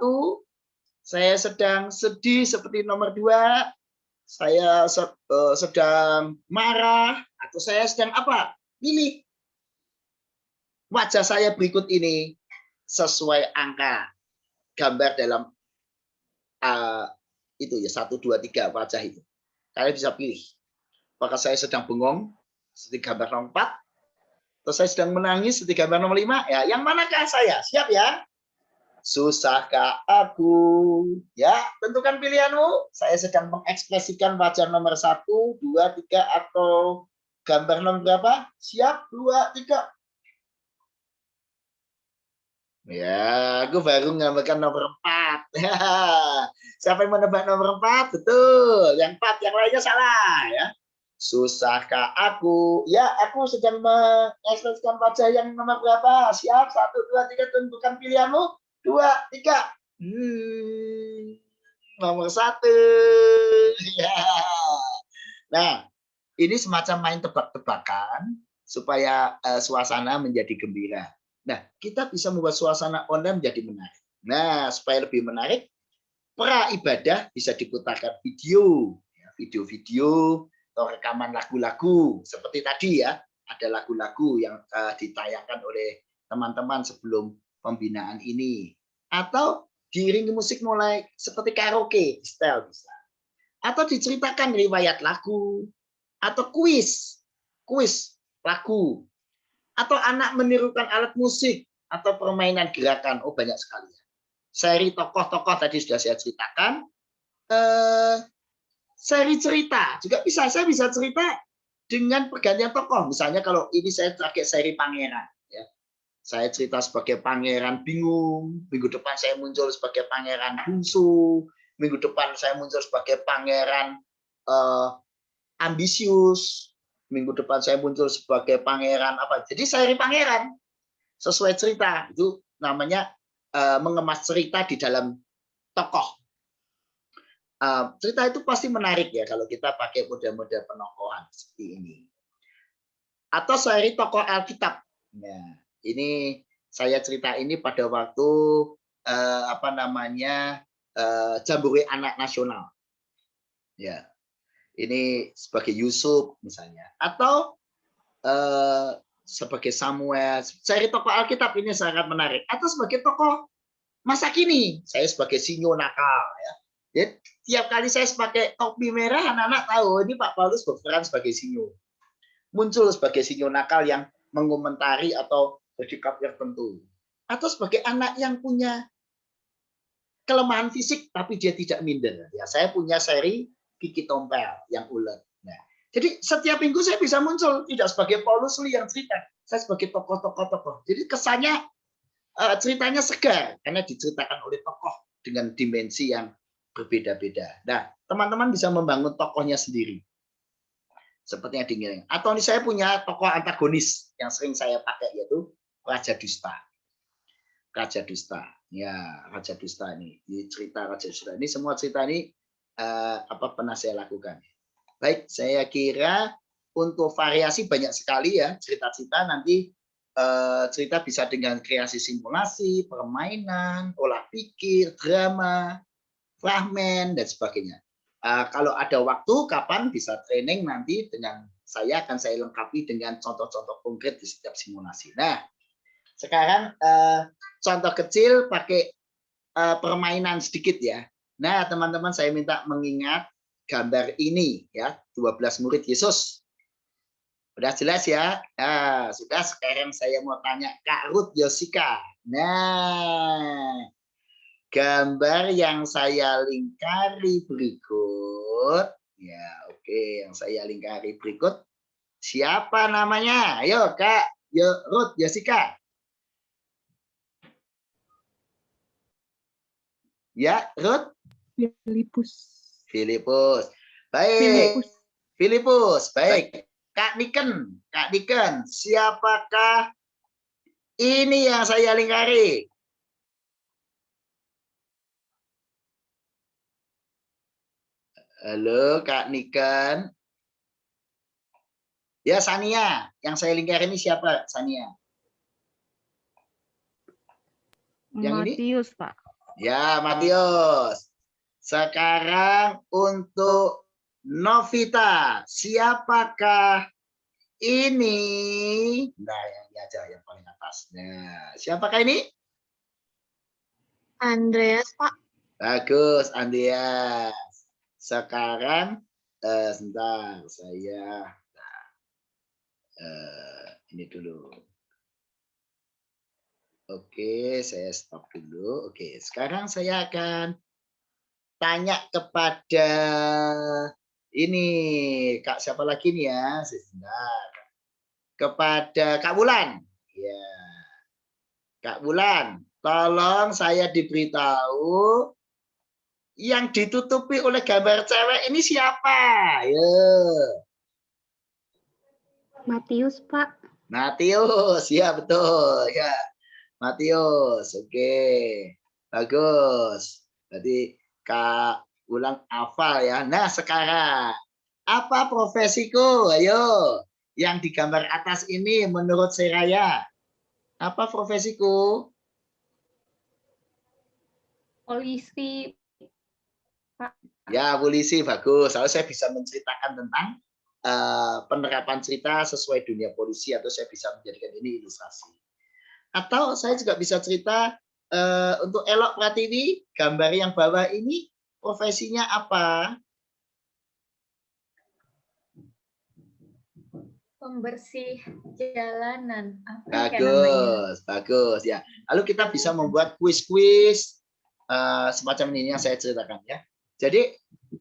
Saya sedang sedih seperti nomor 2. Saya sedang marah atau saya sedang apa? Pilih. Wajah saya berikut ini sesuai angka gambar dalam itu ya 1, 2, 3 wajah itu. Kalian bisa pilih. Apakah saya sedang bengong seperti gambar nomor 4 atau saya sedang menangis seperti gambar nomor 5? Ya, yang manakah saya? Siap ya? Susahkah aku? Ya, tentukan pilihanmu. Saya sedang mengekspresikan wajah nomor 1, 2, 3 atau gambar nomor berapa? Siap? 2, 3. Ya, aku baru menambahkan nomor 4. Siapa yang menebak nomor 4? Betul. Yang 4, yang lainnya salah ya. Susahkah aku? Ya, aku sedang mengekspresikan wajah yang nomor berapa? Siap? 1, 2, 3, tentukan pilihanmu. 2, 3. Nomor 1. Ya. Nah, ini semacam main tebak-tebakan supaya suasana menjadi gembira. Nah, kita bisa membuat suasana online menjadi menarik. Nah, supaya lebih menarik, pra ibadah bisa diputarkan video, video-video atau rekaman lagu-lagu seperti tadi ya, ada lagu-lagu yang ditayangkan oleh teman-teman sebelum pembinaan ini, atau diiringi musik mulai seperti karaoke style bisa, atau diceritakan riwayat lagu, atau kuis lagu, atau anak menirukan alat musik atau permainan gerakan. Oh, banyak sekali. Seri tokoh-tokoh tadi sudah saya ceritakan. Seri cerita juga bisa. Saya bisa cerita dengan pergantian tokoh. Misalnya kalau ini saya pakai seri pangeran, ya. Saya cerita sebagai pangeran bingung. Minggu depan saya muncul sebagai pangeran bungsu. Minggu depan saya muncul sebagai pangeran ambisius. Minggu depan saya muncul sebagai pangeran apa. Jadi seri pangeran sesuai cerita. Itu namanya mengemas cerita di dalam tokoh. Cerita itu pasti menarik ya kalau kita pakai model-model penokohan seperti ini. Atau seri tokoh Alkitab. Nah, ini saya cerita ini pada waktu Jambore Anak Nasional. Ya, ini sebagai Yusuf misalnya, atau sebagai Samuel. Seri tokoh Alkitab ini sangat menarik. Atau sebagai tokoh masa kini, saya sebagai sinyo nakal ya. Jadi tiap kali saya pakai topi merah, anak-anak tahu ini Pak Paulus berperan sebagai sinyo. Muncul sebagai sinyo nakal yang mengomentari atau bersikap tertentu. Atau sebagai anak yang punya kelemahan fisik tapi dia tidak minder. Ya, saya punya seri Kiki Tompel yang ulet. Nah, jadi setiap minggu saya bisa muncul tidak sebagai Paulus Lee yang cerita, saya sebagai tokoh-tokoh. Jadi kesannya ceritanya segar karena diceritakan oleh tokoh dengan dimensi yang berbeda-beda. Nah, teman-teman bisa membangun tokohnya sendiri. Seperti yang diinginkan. Atau ini saya punya tokoh antagonis yang sering saya pakai yaitu Raja Dusta. Raja Dusta. Ya, Raja Dusta ini. Di cerita Raja Dusta ini semua cerita ini pernah saya lakukan. Baik, saya kira untuk variasi banyak sekali ya cerita-cerita. Nanti cerita bisa dengan kreasi simulasi, permainan, olah pikir, drama, fragmen dan sebagainya. Kalau ada waktu kapan bisa training nanti dengan saya akan saya lengkapi dengan contoh-contoh konkret di setiap simulasi. Nah, sekarang contoh kecil pakai permainan sedikit ya. Nah, teman-teman saya minta mengingat gambar ini ya, 12 murid Yesus. Sudah jelas ya? Nah, sudah, sekarang saya mau tanya Kak Ruth Yosika. Nah, gambar yang saya lingkari berikut. Ya, oke, yang saya lingkari berikut. Siapa namanya? Ayo, Kak Ruth Yosika. Ya, Ruth? Filipus. Baik. Filipus. Baik. Kak Niken, siapakah ini yang saya lingkari? Halo, Kak Niken. Ya, Sania. Yang saya lingkari ini siapa, Sania? Yang Matius, ini? Pak. Ya, Matius. Sekarang untuk Novita, siapakah ini? Nah, yang ini aja yang paling atas. Nah, siapakah ini? Andreas, Pak. Bagus, Andreas. Sekarang, sebentar, saya ini dulu. Oke, saya stop dulu. Oke, sekarang saya akan tanya kepada ini Kak siapa lagi nih ya? Sebentar. Kepada Kak Wulan. Ya. Kak Wulan, tolong saya diberitahu yang ditutupi oleh gambar cewek ini siapa? Yo. Matius, Pak. Matius, ya betul. Ya. Matius, oke. Bagus. Jadi Kak Ulang hafal ya. Nah, sekarang apa profesiku? Ayo. Yang di gambar atas ini menurut Seraya. Apa profesiku? Polisi. Pak. Ya, polisi bagus. Lalu saya bisa menceritakan tentang penerapan cerita sesuai dunia polisi, atau saya bisa menjadikan ini ilustrasi. Atau saya juga bisa cerita untuk Elok Pratiwi, gambar yang bawah ini profesinya apa? Pembersih jalanan. Apa ya namanya? Bagus, bagus ya. Lalu kita bisa membuat kuis-kuis semacam ini yang saya ceritakan ya. Jadi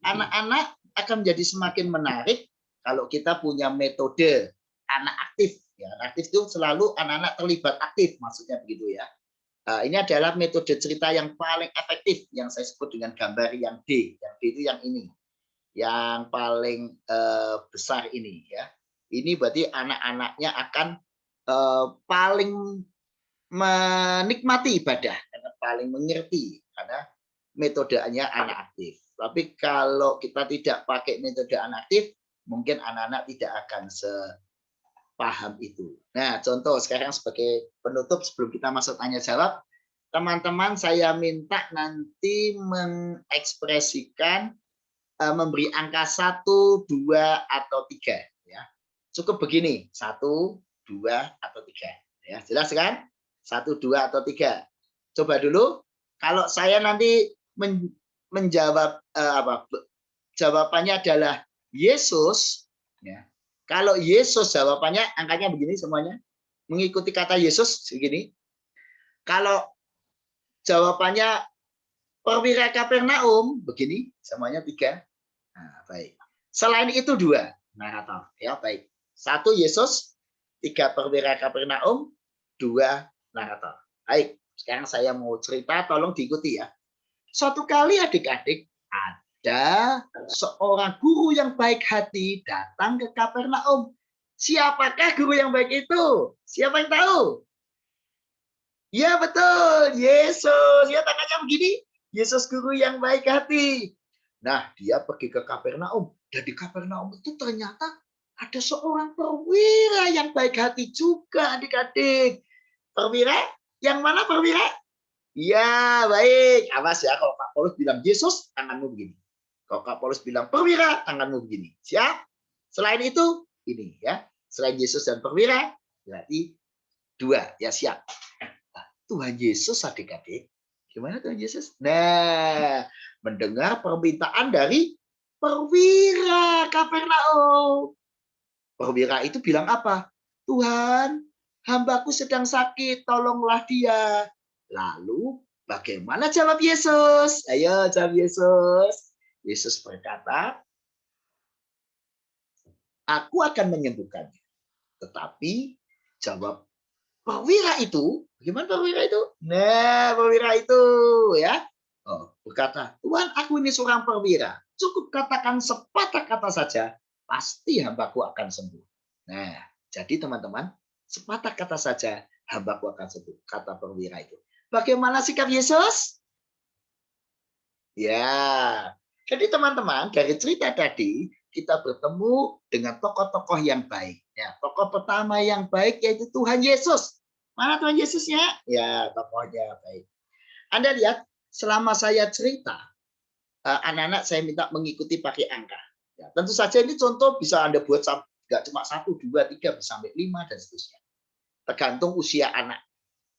anak-anak akan menjadi semakin menarik kalau kita punya metode anak aktif. Ya, aktif itu selalu anak-anak terlibat aktif, maksudnya begitu ya. Ini adalah metode cerita yang paling efektif yang saya sebut dengan gambar yang D. Yang D itu yang ini, yang paling besar ini ya. Ini berarti anak-anaknya akan paling menikmati ibadah, karena paling mengerti, karena metodenya anak aktif. Tapi kalau kita tidak pakai metode anak aktif, mungkin anak-anak tidak akan sepaham itu. Nah, contoh sekarang sebagai penutup sebelum kita masuk tanya jawab, teman-teman saya minta nanti mengekspresikan memberi angka 1, 2, atau 3 ya. Cukup begini, 1, 2, atau 3 ya. Jelas kan? 1, 2, atau 3. Coba dulu kalau saya nanti menjawab jawabannya adalah Yesus ya. Kalau Yesus jawabannya angkanya begini semuanya. Mengikuti kata Yesus begini. Kalau jawabannya perwira Kapernaum begini semuanya 3. Nah, baik. Selain itu 2 narator ya, baik. 1 Yesus, 3 perwira Kapernaum, 2 narator. Baik, sekarang saya mau cerita, tolong diikuti ya. Suatu kali adik-adik ada seorang guru yang baik hati datang ke Kapernaum. Siapakah guru yang baik itu? Siapa yang tahu? Ya betul, Yesus. Ya tangannya begini. Yesus guru yang baik hati. Nah, dia pergi ke Kapernaum. Dan di Kapernaum itu ternyata ada seorang perwira yang baik hati juga, adik-adik. Perwira? Yang mana perwira? Ya, baik. Awas ya, kalau Kak Paulus bilang Yesus, tanganmu begini. Kalau Kak Paulus bilang perwira, tanganmu begini. Siap? Selain itu, ini ya. Selain Yesus dan perwira, berarti 2. Ya, siap. Nah, Tuhan Yesus, adik-adik. Gimana Tuhan Yesus? Nah, mendengar permintaan dari perwira Kapernaum. Perwira itu bilang apa? Tuhan, hambaku sedang sakit, tolonglah dia. Lalu bagaimana jawab Yesus? Ayo jawab Yesus. Yesus berkata, aku akan menyembuhkannya. Tetapi jawab perwira itu, bagaimana perwira itu? Nah, perwira itu ya. Berkata, Tuhan, aku ini seorang perwira. Cukup katakan sepatah kata saja, pasti hambaku akan sembuh. Nah, jadi teman-teman, sepatah kata saja, hambaku akan sembuh. Kata perwira itu. Bagaimana sikap Yesus? Ya, jadi teman-teman, dari cerita tadi, kita bertemu dengan tokoh-tokoh yang baik. Ya, tokoh pertama yang baik yaitu Tuhan Yesus. Mana Tuhan Yesusnya? Ya, tokohnya baik. Anda lihat, selama saya cerita, anak-anak saya minta mengikuti pakai angka. Ya, tentu saja ini contoh bisa Anda buat nggak cuma 1, 2, 3, bisa sampai 5 dan seterusnya. Tergantung usia anak.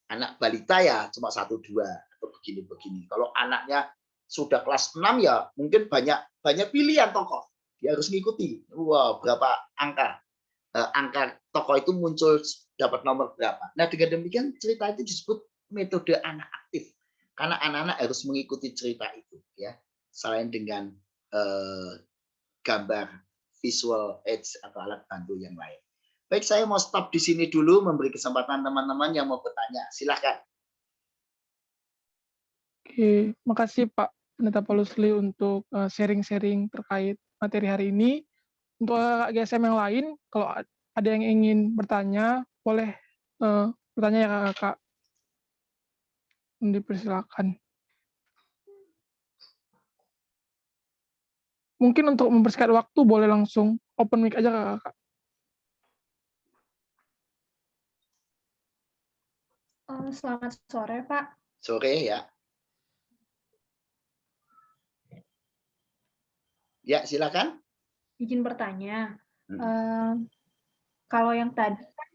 Anak balita ya cuma 1, 2 atau begini-begini. Kalau anaknya sudah kelas 6 ya mungkin banyak pilihan tokoh. Dia harus mengikuti. Wow, berapa angka? Angka tokoh itu muncul dapat nomor berapa. Nah, dengan demikian cerita itu disebut metode anak aktif. Karena anak-anak harus mengikuti cerita itu ya. Selain dengan gambar visual aids atau alat bantu yang lain. Baik, saya mau stop di sini dulu memberi kesempatan teman-teman yang mau bertanya. Silakan. Oke, makasih Pak Pendeta Paulus Lee untuk sharing-sharing terkait materi hari ini. Untuk GSM yang lain, kalau ada yang ingin bertanya, boleh bertanya ya Kakak. Dipersilakan. Mungkin untuk mempersingkat waktu, boleh langsung open mic aja Kakak. Selamat sore, Pak. Sore ya. Ya, silakan. Izin bertanya. Hmm. Kalau yang tadi kan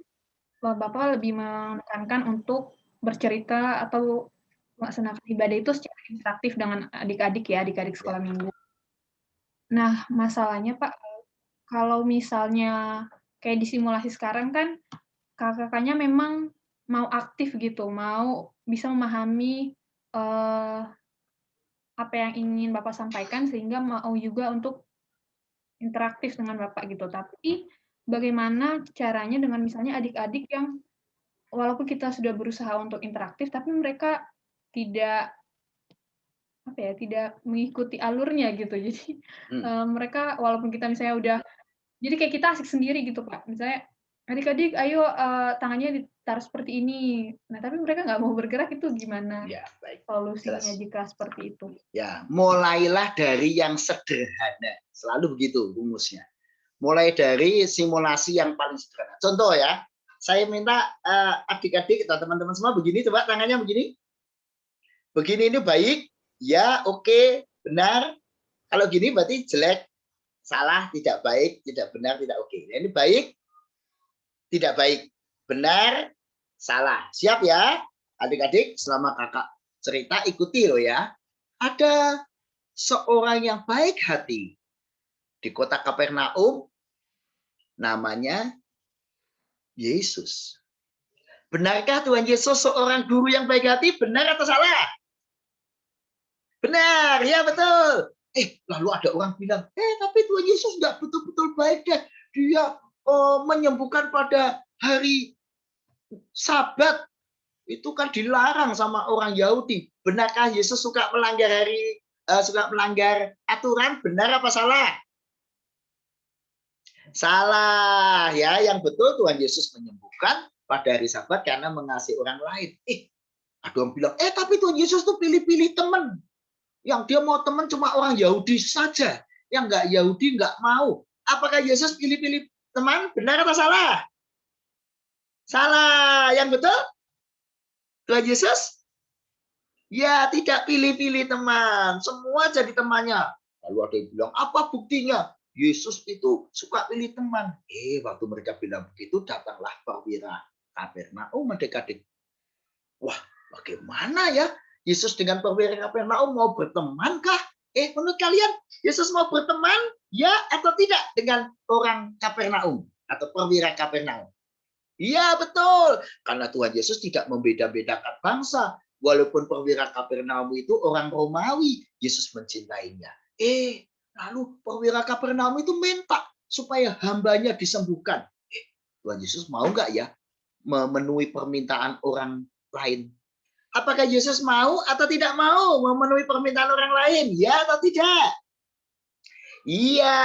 Bapak lebih menekankan untuk bercerita atau melaksanakan ibadah itu secara interaktif dengan adik-adik ya, adik-adik sekolah minggu. Nah, masalahnya Pak, kalau misalnya kayak di simulasi sekarang kan kakak-kakaknya memang mau aktif gitu, mau bisa memahami apa yang ingin Bapak sampaikan sehingga mau juga untuk interaktif dengan Bapak gitu. Tapi bagaimana caranya dengan misalnya adik-adik yang walaupun kita sudah berusaha untuk interaktif tapi mereka tidak tidak mengikuti alurnya gitu. Jadi mereka walaupun kita misalnya udah jadi kayak kita asik sendiri gitu Pak. Misalnya adik-adik ayo tangannya ditaruh seperti ini. Nah, tapi mereka nggak mau bergerak, itu gimana Ya, baik. solusinya Jelas. jika seperti itu? Ya, mulailah dari yang sederhana. Selalu begitu rumusnya. Mulai dari simulasi yang paling sederhana. Contoh ya, saya minta adik-adik atau teman-teman semua begini, coba tangannya begini. Begini ini baik, ya oke, benar. Kalau gini berarti jelek, salah, tidak baik, tidak benar, tidak oke. Nah, ini baik, tidak baik, benar, salah. Siap ya, adik-adik, selama kakak cerita ikuti loh ya. Ada seorang yang baik hati di kota Kapernaum, namanya Yesus. Benarkah Tuhan Yesus seorang guru yang baik hati? Benar atau salah? Benar, ya betul. Lalu ada orang bilang, tapi Tuhan Yesus nggak betul-betul baik deh. Dia menyembuhkan pada hari Sabat. Itu kan dilarang sama orang Yahudi. Benarkah Yesus suka melanggar aturan? Benar apa salah? Salah ya. Yang betul Tuhan Yesus menyembuhkan pada hari Sabat karena mengasihi orang lain. Ada orang bilang, tapi Tuhan Yesus tuh pilih-pilih teman. Yang dia mau teman cuma orang Yahudi saja. Yang nggak Yahudi nggak mau. Apakah Yesus pilih-pilih teman? Benar atau salah? Salah. Yang betul? Tuhan Yesus? Ya, tidak pilih-pilih teman. Semua jadi temannya. Lalu ada yang bilang, apa buktinya? Yesus itu suka pilih teman. Waktu mereka bilang begitu, datanglah perwira Kapernaum adik-adik. Wah, bagaimana ya? Yesus dengan perwira Kapernaum mau berteman kah? Menurut kalian Yesus mau berteman ya atau tidak dengan orang Kapernaum atau perwira Kapernaum? Iya betul, karena Tuhan Yesus tidak membeda-bedakan bangsa. Walaupun perwira Kapernaum itu orang Romawi, Yesus mencintainya. Lalu perwira Kapernaum itu minta supaya hambanya disembuhkan. Tuhan Yesus mau nggak ya memenuhi permintaan orang lain? Apakah Yesus mau atau tidak mau memenuhi permintaan orang lain? Ya atau tidak? Iya,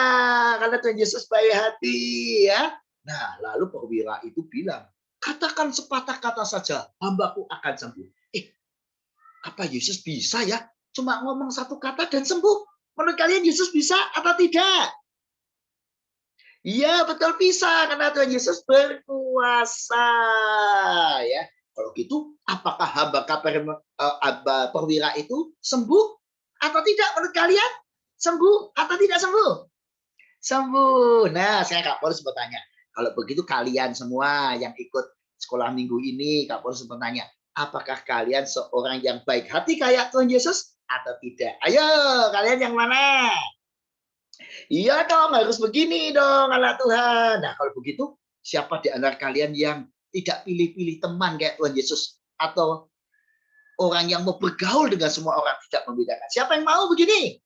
karena Tuhan Yesus baik hati ya. Nah, lalu perwira itu bilang, katakan sepatah kata saja, hambaku akan sembuh. Apa Yesus bisa ya? Cuma ngomong satu kata dan sembuh. Menurut kalian Yesus bisa atau tidak? Iya, betul bisa, karena Tuhan Yesus berkuasa ya. Kalau gitu, apakah hamba perwira itu sembuh atau tidak menurut kalian? Sembuh atau tidak sembuh? Sembuh. Nah, saya Kak Paulus bertanya. Kalau begitu kalian semua yang ikut sekolah minggu ini, Kak Paulus bertanya, apakah kalian seorang yang baik hati kayak Tuhan Yesus atau tidak? Ayo, kalian yang mana? Iya dong, harus begini dong, anak Tuhan. Nah, kalau begitu, siapa di antara kalian yang tidak pilih-pilih teman kayak Tuhan Yesus atau orang yang mau bergaul dengan semua orang, tidak membedakan? Siapa yang mau begini?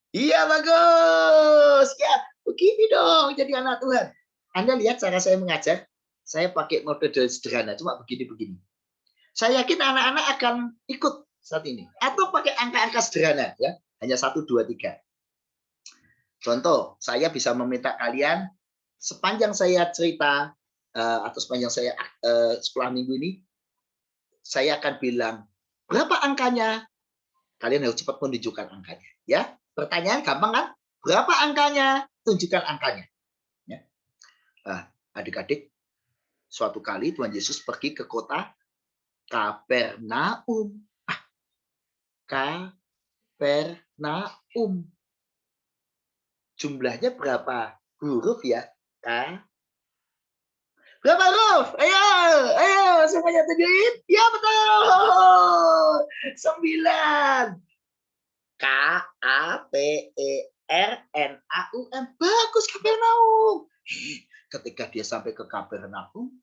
Iya bagus ya, begini dong jadi anak Tuhan. Anda lihat cara saya mengajar, saya pakai metode sederhana, cuma begini-begini. Saya yakin anak-anak akan ikut saat ini, atau pakai angka-angka sederhana ya, hanya 1, 2, 3. Contoh, saya bisa meminta kalian sepanjang saya cerita atau sepanjang saya sekolah minggu ini, saya akan bilang berapa angkanya. Kalian harus cepat menunjukkan angkanya. Ya, pertanyaan gampang kan? Berapa angkanya? Tunjukkan angkanya. Ya. Adik-adik, suatu kali Tuhan Yesus pergi ke kota Kapernaum. Kapernaum. Jumlahnya berapa huruf ya? Kak? Berapa huruf? Ayo, semuanya tunjukin. Ya betul. 9. Kapernaum. Bagus, Kapernaum. Ketika dia sampai ke Kapernaum,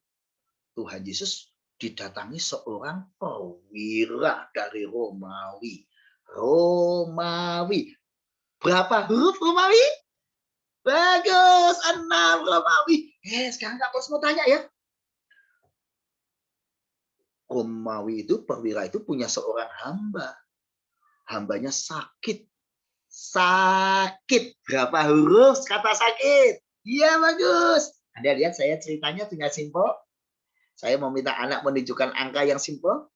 Tuhan Yesus didatangi seorang perwira dari Romawi. Berapa huruf Romawi? Bagus, 6 Romawi. Sekarang Kak Kos mau tanya ya. Romawi itu, perwira itu punya seorang hamba. Hambanya sakit. Sakit. Berapa huruf kata sakit? Iya, bagus. Anda lihat saya ceritanya tinggal simpel. Saya mau minta anak menunjukkan angka yang simpel.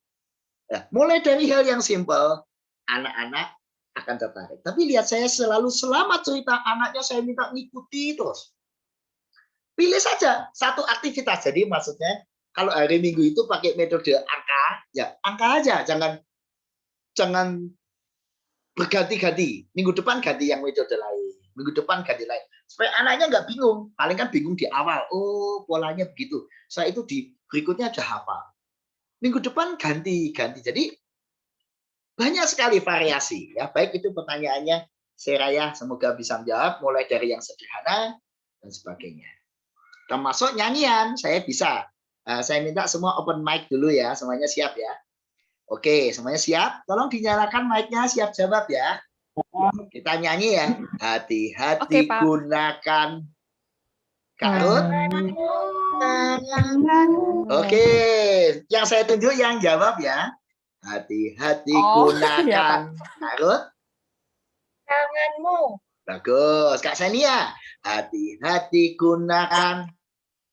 Nah, mulai dari hal yang simpel, anak-anak akan tertarik. Tapi lihat, saya selalu selama cerita anaknya saya minta ngikuti terus. Pilih saja satu aktivitas. Jadi maksudnya kalau hari Minggu itu pakai metode angka, ya angka aja, jangan berganti-ganti. Minggu depan ganti yang metode lain. Minggu depan ganti lain. Supaya anaknya nggak bingung. Paling kan bingung di awal. Oh, polanya begitu. Saya itu di berikutnya ada hafal. Minggu depan ganti. Jadi banyak sekali variasi. Ya, baik itu pertanyaannya, Seraya semoga bisa menjawab mulai dari yang sederhana dan sebagainya. Termasuk nyanyian, saya bisa. Saya minta semua open mic dulu ya, semuanya siap ya. Oke, semuanya siap. Tolong dinyalakan mic-nya, siap jawab ya. Kita nyanyi ya. Hati-hati gunakan. Kak Ruth? Oke, yang saya tunjuk yang jawab ya. Hati-hati gunakan. Kak Ruth? Tanganmu. Bagus. Kak Sania? Hati-hati gunakan.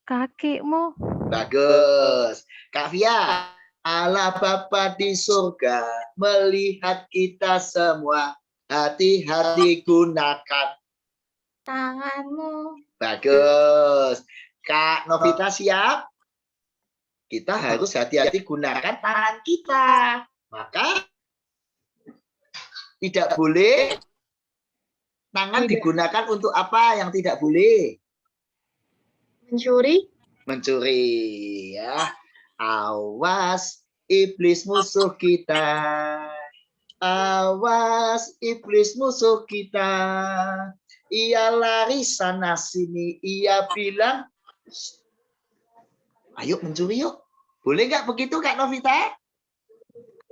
Kakimu. Bagus. Kak Fia? Allah Bapa di surga melihat kita semua. Hati-hati gunakan. Tanganmu. Bagus. Kak Novita siap? Kita harus hati-hati gunakan tangan kita. Maka tidak boleh tangan digunakan untuk apa yang tidak boleh? Mencuri ya. Awas iblis musuh kita. Awas iblis musuh kita. Ia lari sana sini. Ia bilang, ayo mencuri yuk. Boleh nggak begitu Kak Novita?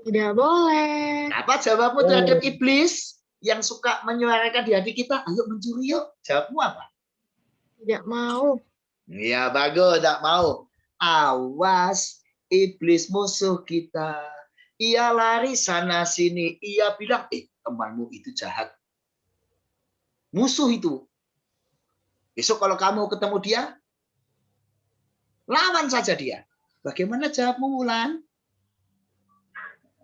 Tidak boleh. Apa jawabmu terhadap iblis yang suka menyuarakan di hati kita? Ayo mencuri yuk. Jawabmu apa? Tidak mau. Ya bagus, tidak mau. Awas iblis musuh kita. Ia lari sana sini. Ia bilang, temanmu itu jahat. Musuh itu. Besok kalau kamu ketemu dia, lawan saja dia. Bagaimana jawabmu, Wulan?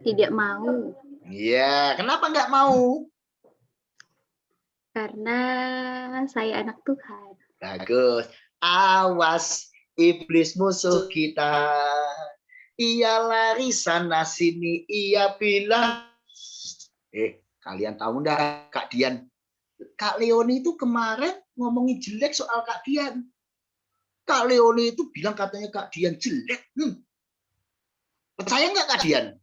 Tidak mau. Iya, kenapa nggak mau? Karena saya anak Tuhan. Bagus. Awas iblis musuh kita. Ia lari sana sini. Ia bilang, kalian tahu enggak Kak Dian? Kak Leoni itu kemarin ngomongin jelek soal Kak Dian. Kak Leoni itu bilang katanya Kak Dian jelek. Percaya nggak Kak Dian?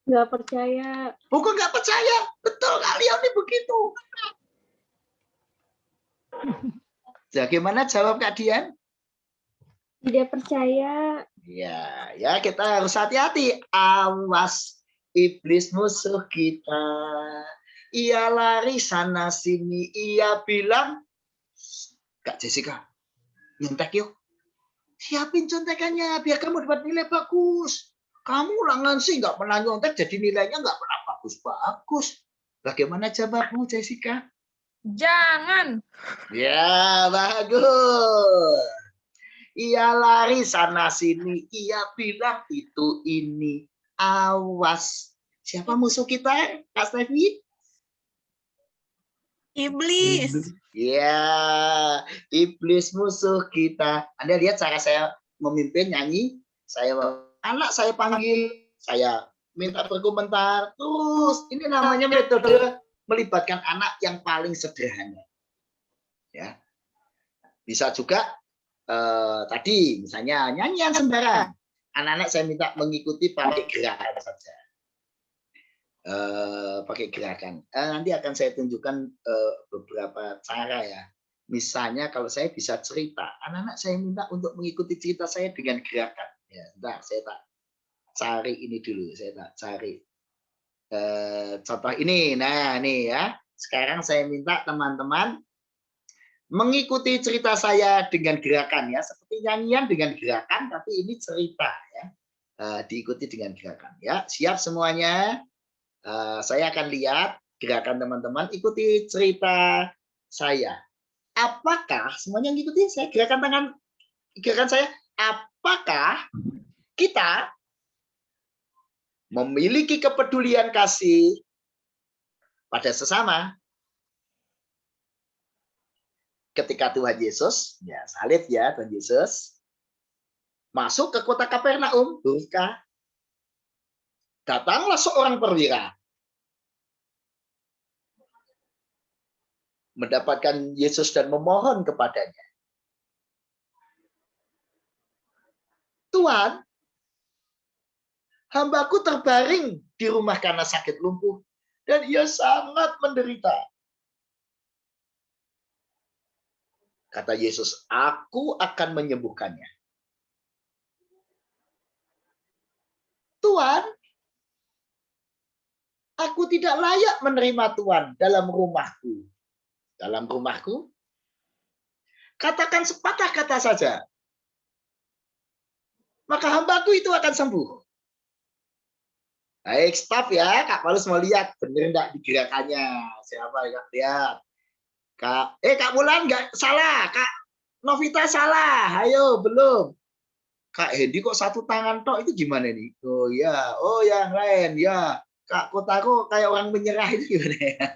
Nggak percaya. Bukan nggak percaya. Betul Kak Leoni begitu. Bagaimana jawab Kak Dian? Tidak percaya. Ya kita harus hati-hati. Awas iblis musuh kita. Ia lari sana sini. Ia bilang, Kak Jessica, nyontek yuk. Siapin contekannya biar kamu dapat nilai bagus. Kamu ulangan sih nggak pernah nyontek, jadi nilainya nggak pernah bagus-bagus. Bagaimana jawabmu, Jessica? Jangan. Ya, bagus. Ia lari sana sini. Ia bilang itu ini. Awas. Siapa musuh kita, Kak Stevi? Iblis. Ya, iblis musuh kita. Anda lihat cara saya memimpin nyanyi. Anak saya panggil, saya minta berkomentar. Terus ini namanya metode melibatkan anak yang paling sederhana. Ya. Bisa juga tadi misalnya nyanyian sembarang. Anak-anak saya minta mengikuti pakai gerakan saja. Pakai gerakan. Nanti akan saya tunjukkan beberapa cara ya. Misalnya kalau saya bisa cerita, anak-anak saya minta untuk mengikuti cerita saya dengan gerakan. Ya, bentar, saya tak cari ini dulu. Saya tak cari contoh ini. Nah, nih ya. Sekarang saya minta teman-teman mengikuti cerita saya dengan gerakan ya, seperti nyanyian dengan gerakan, tapi ini cerita ya, diikuti dengan gerakan ya. Siap semuanya? Saya akan lihat gerakan teman-teman, ikuti cerita saya. Apakah semuanya ngikuti saya gerakan saya? Apakah kita memiliki kepedulian kasih pada sesama? Ketika Tuhan Yesus, ya salib ya Tuhan Yesus, masuk ke kota Kapernaum, buka, datanglah seorang perwira, mendapatkan Yesus dan memohon kepadanya. Tuhan, hambaku terbaring di rumah karena sakit lumpuh, dan ia sangat menderita. Kata Yesus, aku akan menyembuhkannya. Tuhan, aku tidak layak menerima Tuhan dalam rumahku. Dalam rumahku, katakan sepatah kata saja, maka hambaku itu akan sembuh. Baik, stop ya. Kak Paulus mau lihat benar enggak digerakannya. Siapa yang lihat? Kak Mulan nggak salah, Kak Novita salah. Ayo, belum. Kak Hendi kok satu tangan tok, itu gimana nih? Oh ya, oh yang lain ya. Kak Kotako kayak orang menyerah, itu gimana ya?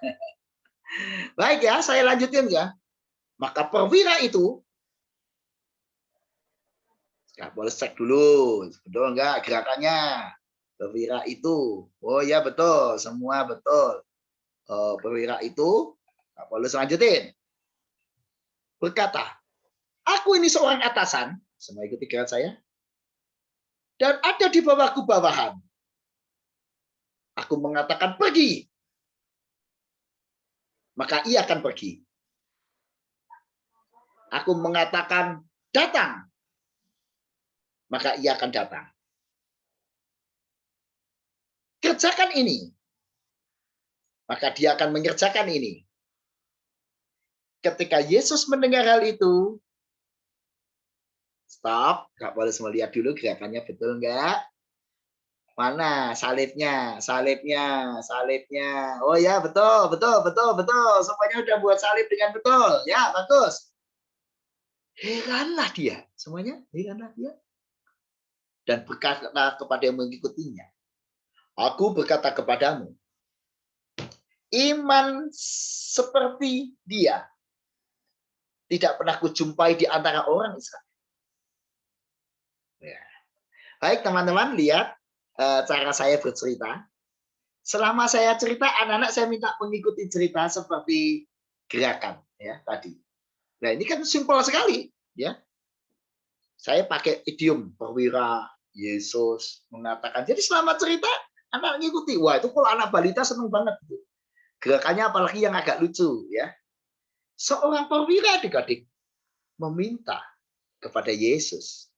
Baik ya, saya lanjutin ya. Maka perwira itu, Kak boleh cek dulu, betul nggak gerakannya? Perwira itu, oh ya betul, semua betul. Perwira itu, Kak Paulus lanjutin. Berkata, aku ini seorang atasan, semua ikuti gerakan saya, dan ada di bawahku bawahan. Aku mengatakan pergi, maka ia akan pergi. Aku mengatakan datang, maka ia akan datang. Kerjakan ini, maka dia akan mengerjakan ini. Ketika Yesus mendengar hal itu, stop, Kak Paulus melihat dulu gerakannya betul enggak? Mana salibnya, salibnya, salibnya. Oh ya, betul, betul, betul, betul. Semuanya udah buat salib dengan betul. Ya, bagus. Heranlah dia, semuanya heranlah dia. Dan berkata kepada yang mengikutinya, aku berkata kepadamu, iman seperti dia tidak pernah kujumpai di antara orang Israel. Ya. Baik teman-teman, lihat cara saya bercerita. Selama saya cerita, anak-anak saya minta mengikuti cerita seperti gerakan ya tadi. Nah ini kan simpel sekali ya. Saya pakai idiom perwira, Yesus mengatakan. Jadi selama cerita, anak ngikuti. Wah itu kalau anak balita seneng banget. Gerakannya apalagi yang agak lucu ya. Seorang perwira adik-adik meminta kepada Yesus,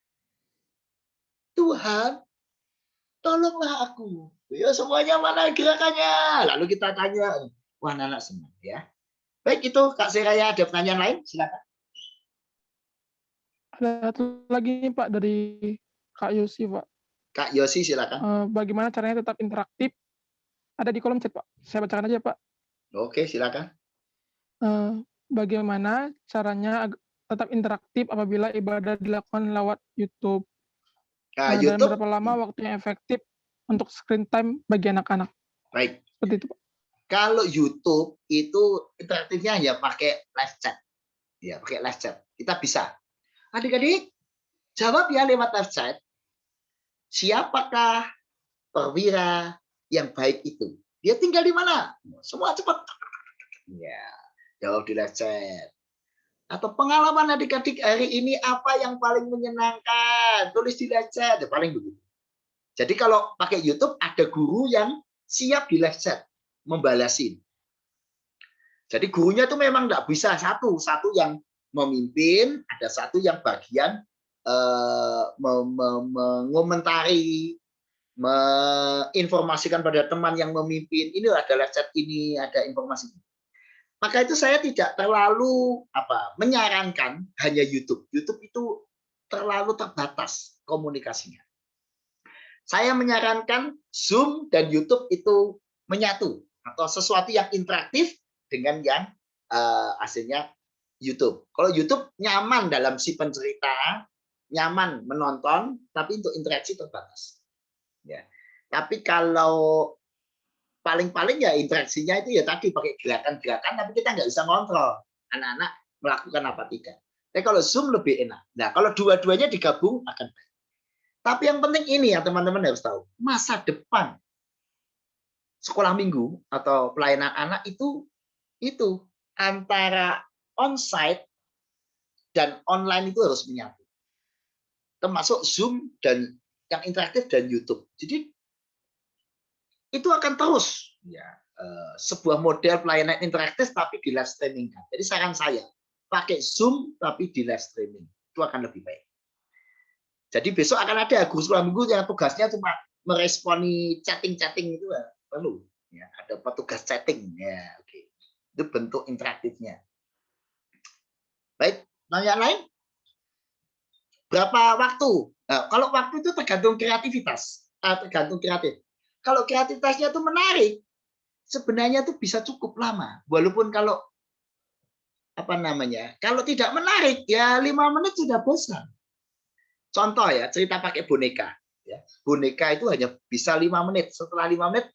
Tuhan, tolonglah aku. Ya semuanya mana gerakannya? Lalu kita tanya, wah anak senang ya. Baik itu Kak Seraya, ada pertanyaan lain? Silakan. Ada satu lagi nih Pak dari Kak Yosi Pak. Kak Yosi silakan. Bagaimana caranya tetap interaktif? Ada di kolom chat Pak. Saya bacakan aja Pak. Oke silakan. Bagaimana caranya tetap interaktif apabila ibadah dilakukan lewat YouTube? Dan YouTube. berapa lama waktu yang efektif untuk screen time bagi anak-anak? Baik. Seperti itu Pak. Kalau YouTube itu interaktifnya ya pakai live chat. Ya, pakai live chat. Kita bisa. Adik-adik, jawab ya lewat live chat. Siapakah perwira yang baik itu? Dia tinggal di mana? Semua cepat. Ya, jawab di live chat. Atau pengalaman adik-adik hari ini apa yang paling menyenangkan? Tulis di live chat. Ya, paling begitu. Jadi kalau pakai YouTube ada guru yang siap di live chat membalasin. Jadi gurunya itu memang tidak bisa satu yang memimpin, ada satu yang bagian mengomentari, menginformasikan pada teman yang memimpin. Ini ada live chat ini, ada informasi. Maka itu saya tidak terlalu menyarankan hanya YouTube. YouTube itu terlalu terbatas komunikasinya. Saya menyarankan Zoom dan YouTube itu menyatu atau sesuatu yang interaktif dengan yang hasilnya YouTube. Kalau YouTube nyaman dalam si pencerita, nyaman menonton, tapi untuk interaksi terbatas. Ya. Tapi kalau paling-paling ya interaksinya itu ya tadi pakai gerakan-gerakan, tapi kita nggak bisa ngontrol anak-anak melakukan apa tidak. Tapi kalau Zoom lebih enak. Nah, kalau dua-duanya digabung akan baik. Tapi yang penting ini ya teman-teman harus tahu, masa depan sekolah minggu atau pelayanan anak itu antara onsite dan online itu harus menyatu. Termasuk Zoom dan yang interaktif dan YouTube. Jadi itu akan terus ya sebuah model pelayanan interaktif tapi di live streaming. Jadi saran saya pakai Zoom tapi di live streaming itu akan lebih baik. Jadi besok akan ada guru sekolah minggu yang tugasnya cuma meresponi chatting-chatting itu ya, perlu. Ya, ada petugas chatting ya, oke. Itu bentuk interaktifnya. Baik, nanya lain? Berapa waktu? Nah, kalau waktu itu tergantung kreativitas, tergantung kreatif. Kalau kreativitasnya itu menarik, sebenarnya itu bisa cukup lama. Walaupun kalau kalau tidak menarik ya 5 menit sudah bosan. Contoh ya, cerita pakai boneka. Ya. Boneka itu hanya bisa 5 menit. Setelah 5 menit,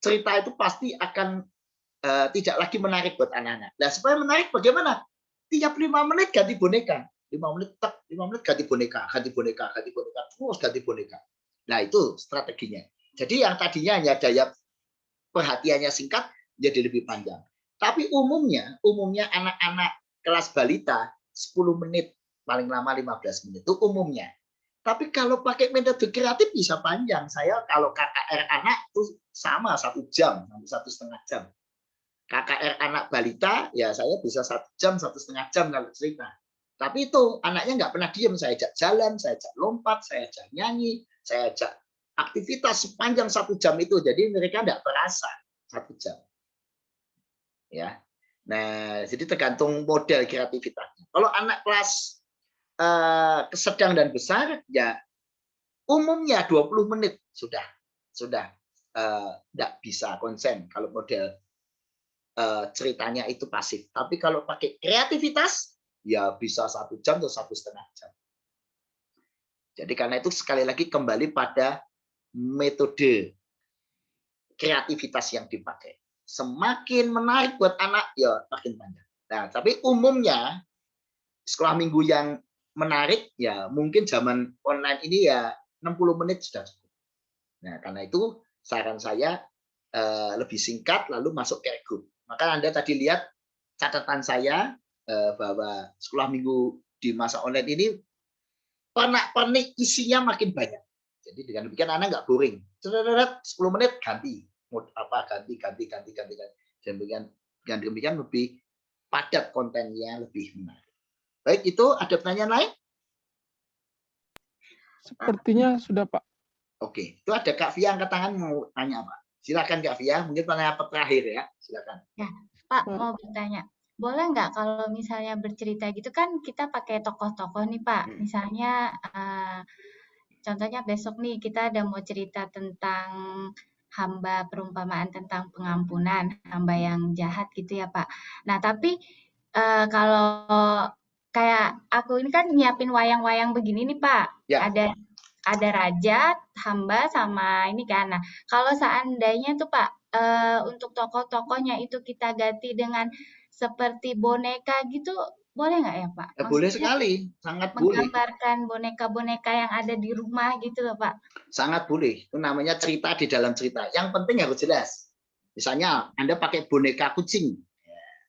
cerita itu pasti akan tidak lagi menarik buat anak-anak. Nah, supaya menarik bagaimana? Tiap 5 menit ganti boneka. 5 menit ganti boneka, terus ganti boneka. Nah, itu strateginya. Jadi yang tadinya hanya daya perhatiannya singkat, jadi lebih panjang. Tapi umumnya anak-anak kelas balita 10 menit, paling lama 15 menit itu umumnya. Tapi kalau pakai metode kreatif bisa panjang. Saya kalau KKR anak itu sama 1 jam sampai 1,5 jam. KKR anak balita ya saya bisa 1 jam 1,5 jam kalau cerita. Tapi itu anaknya nggak pernah diem. Saya ajak jalan, saya ajak lompat, saya ajak nyanyi, saya ajak aktivitas sepanjang 1 jam itu. Jadi mereka nggak terasa 1 jam. Ya. Nah, jadi tergantung model kreativitasnya. Kalau anak kelas sedang dan besar ya umumnya 20 menit sudah tidak bisa konsen kalau model ceritanya itu pasif. Tapi kalau pakai kreativitas ya bisa 1 jam atau 1,5 jam. Jadi karena itu sekali lagi kembali pada metode kreativitas yang dipakai. Semakin menarik buat anak ya makin panjang. Nah, tapi umumnya sekolah minggu yang menarik ya mungkin zaman online ini ya 60 menit sudah cukup. Nah, karena itu saran saya lebih singkat lalu masuk ke grup. Maka Anda tadi lihat catatan saya bahwa sekolah minggu di masa online ini pernak-pernik isinya makin banyak. Jadi dengan demikian Anda nggak boring. 10 menit ganti ganti. Dan demikian lebih padat kontennya, lebih menarik. Baik, itu ada pertanyaan lain? Sepertinya sudah, Pak. Oke, itu ada Kak Via angkat tangan mau tanya apa? Silakan Kak Via, mungkin pertanyaan terakhir ya, silakan. Ya, Pak mau bertanya. Boleh nggak kalau misalnya bercerita gitu kan kita pakai tokoh-tokoh nih Pak. Misalnya contohnya besok nih kita ada mau cerita tentang hamba, perumpamaan tentang pengampunan, hamba yang jahat gitu ya Pak. Nah tapi kalau kayak aku ini kan nyiapin wayang-wayang begini nih Pak. Ya. Ada raja, hamba sama ini kan. Nah, kalau seandainya tuh Pak untuk tokoh-tokohnya itu kita ganti dengan seperti boneka gitu, Boleh nggak ya Pak? Ya, boleh Maksudnya sekali, sangat boleh. menggambarkan boneka-boneka yang ada di rumah gitu loh Pak. Sangat boleh. Itu namanya cerita di dalam cerita. Yang penting harus jelas. Misalnya Anda pakai boneka kucing.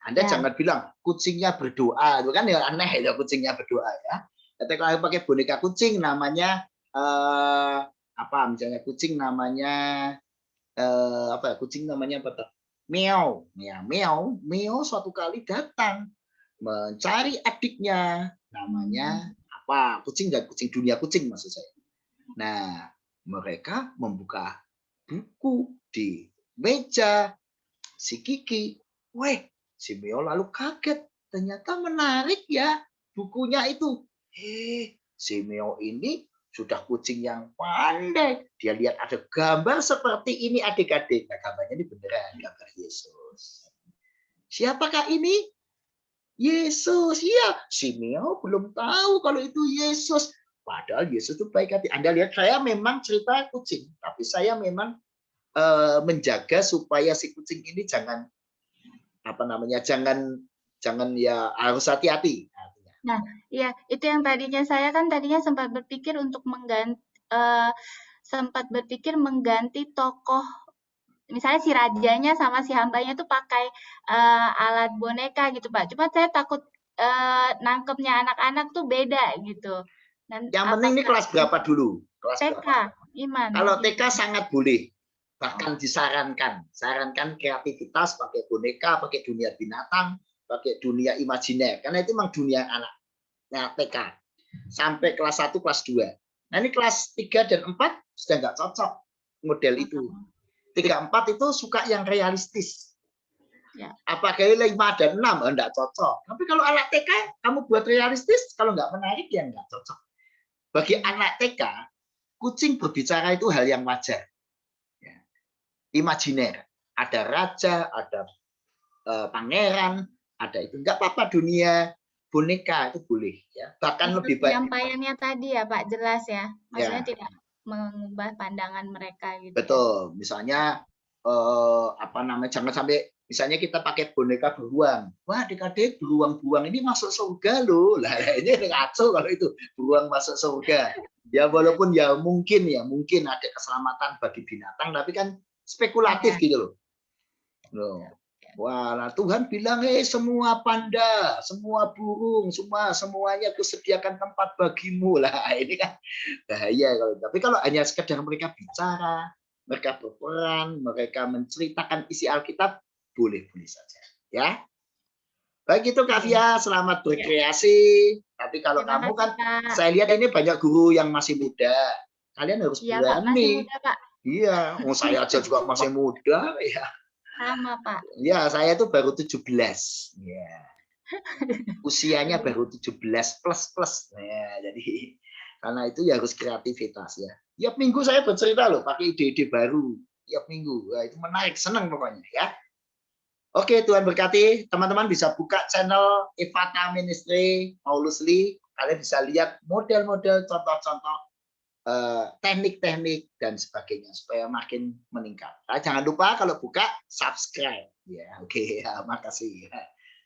Anda jangan bilang kucingnya berdoa. Itu kan ya aneh ya kucingnya berdoa ya. Tapi kalau pakai boneka kucing namanya apa misalnya kucing namanya apa kucing namanya apa? Meow. Ya, meow suatu kali datang mencari adiknya namanya apa kucing dan kucing dunia kucing maksud saya. Nah mereka membuka buku di meja si Kiki. Weh, si Meo lalu kaget ternyata menarik ya bukunya itu. Si Meo ini sudah kucing yang pandai. Dia lihat ada gambar seperti ini adik-adik. Nah, gambarnya ini beneran gambar Yesus. Siapakah ini? Yesus, ya. Si Mio belum tahu kalau itu Yesus. Padahal Yesus itu baik hati. Anda lihat, saya memang cerita kucing, tapi saya memang menjaga supaya si kucing ini jangan apa namanya, jangan ya harus hati-hati. Nah, ya itu yang tadinya sempat berpikir untuk mengganti tokoh. Misalnya si rajanya sama si hambanya tuh pakai alat boneka gitu Pak. Cuma saya takut nangkepnya anak-anak tuh beda gitu. Dan yang penting ini kelas berapa dulu? Kelas TK, berapa? Iman. Kalau TK sangat boleh. Bahkan disarankan. Sarankan kreativitas pakai boneka, pakai dunia binatang, pakai dunia imajiner. Karena itu memang dunia anak. Nah, TK. Sampai kelas 1, kelas 2. Nah ini kelas 3 dan 4 sudah nggak cocok model itu. 3, 4 itu suka yang realistis. Ya. Apakah 5 dan 6 enggak cocok. Tapi kalau anak TK kamu buat realistis, kalau nggak menarik ya enggak cocok. Bagi anak TK, kucing berbicara itu hal yang wajar. Ya. Imajiner. Ada raja, ada pangeran, ada itu. Enggak apa-apa dunia boneka itu boleh. Ya. Bahkan lebih baik. Penyampaiannya tadi ya Pak, jelas ya. Maksudnya Ya. tidak mengubah pandangan mereka gitu. Betul. Misalnya apa namanya, jangan sampai misalnya kita pakai boneka beruang. Wah, adik-adik beruang-beruang ini masuk surga loh. Lah ini ngaco kalau itu beruang masuk surga. Ya walaupun ya mungkin ada keselamatan bagi binatang, tapi kan spekulatif gitu loh. Loh. Wah, nah Tuhan bilang, semua panda, semua burung, semuanya kusediakan tempat bagimu lah. Ini kan bahaya kalau. Tapi kalau hanya sekedar mereka bicara, mereka berperan, mereka menceritakan isi Alkitab, boleh-boleh saja. Ya. Baik itu Kak Fia, selamat berkreasi. Tapi kalau kamu kan, saya lihat ini banyak guru yang masih muda. Kalian harus Iya Pak, masih berani. muda Pak. Iya, saya aja juga masih muda. Ya. Sama Pak. Ya, saya itu baru 17. Ya. Usianya baru 17 plus. Ya, jadi karena itu ya harus kreativitas ya. Tiap minggu saya bercerita loh, pakai ide-ide baru. Tiap minggu. Wah, itu menarik, senang pokoknya ya. Oke, Tuhan berkati. Teman-teman bisa buka channel Evata Ministry Paulus Lee. Kalian bisa lihat model-model, contoh-contoh teknik-teknik dan sebagainya supaya makin meningkat. Nah, jangan lupa kalau buka subscribe. Ya, oke. Ya, makasih.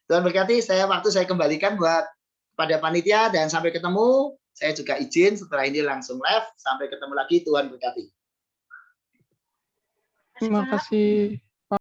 Tuhan berkati. Waktu saya kembalikan buat pada panitia dan sampai ketemu. Saya juga izin setelah ini langsung live. Sampai ketemu lagi. Tuhan berkati. Terima kasih.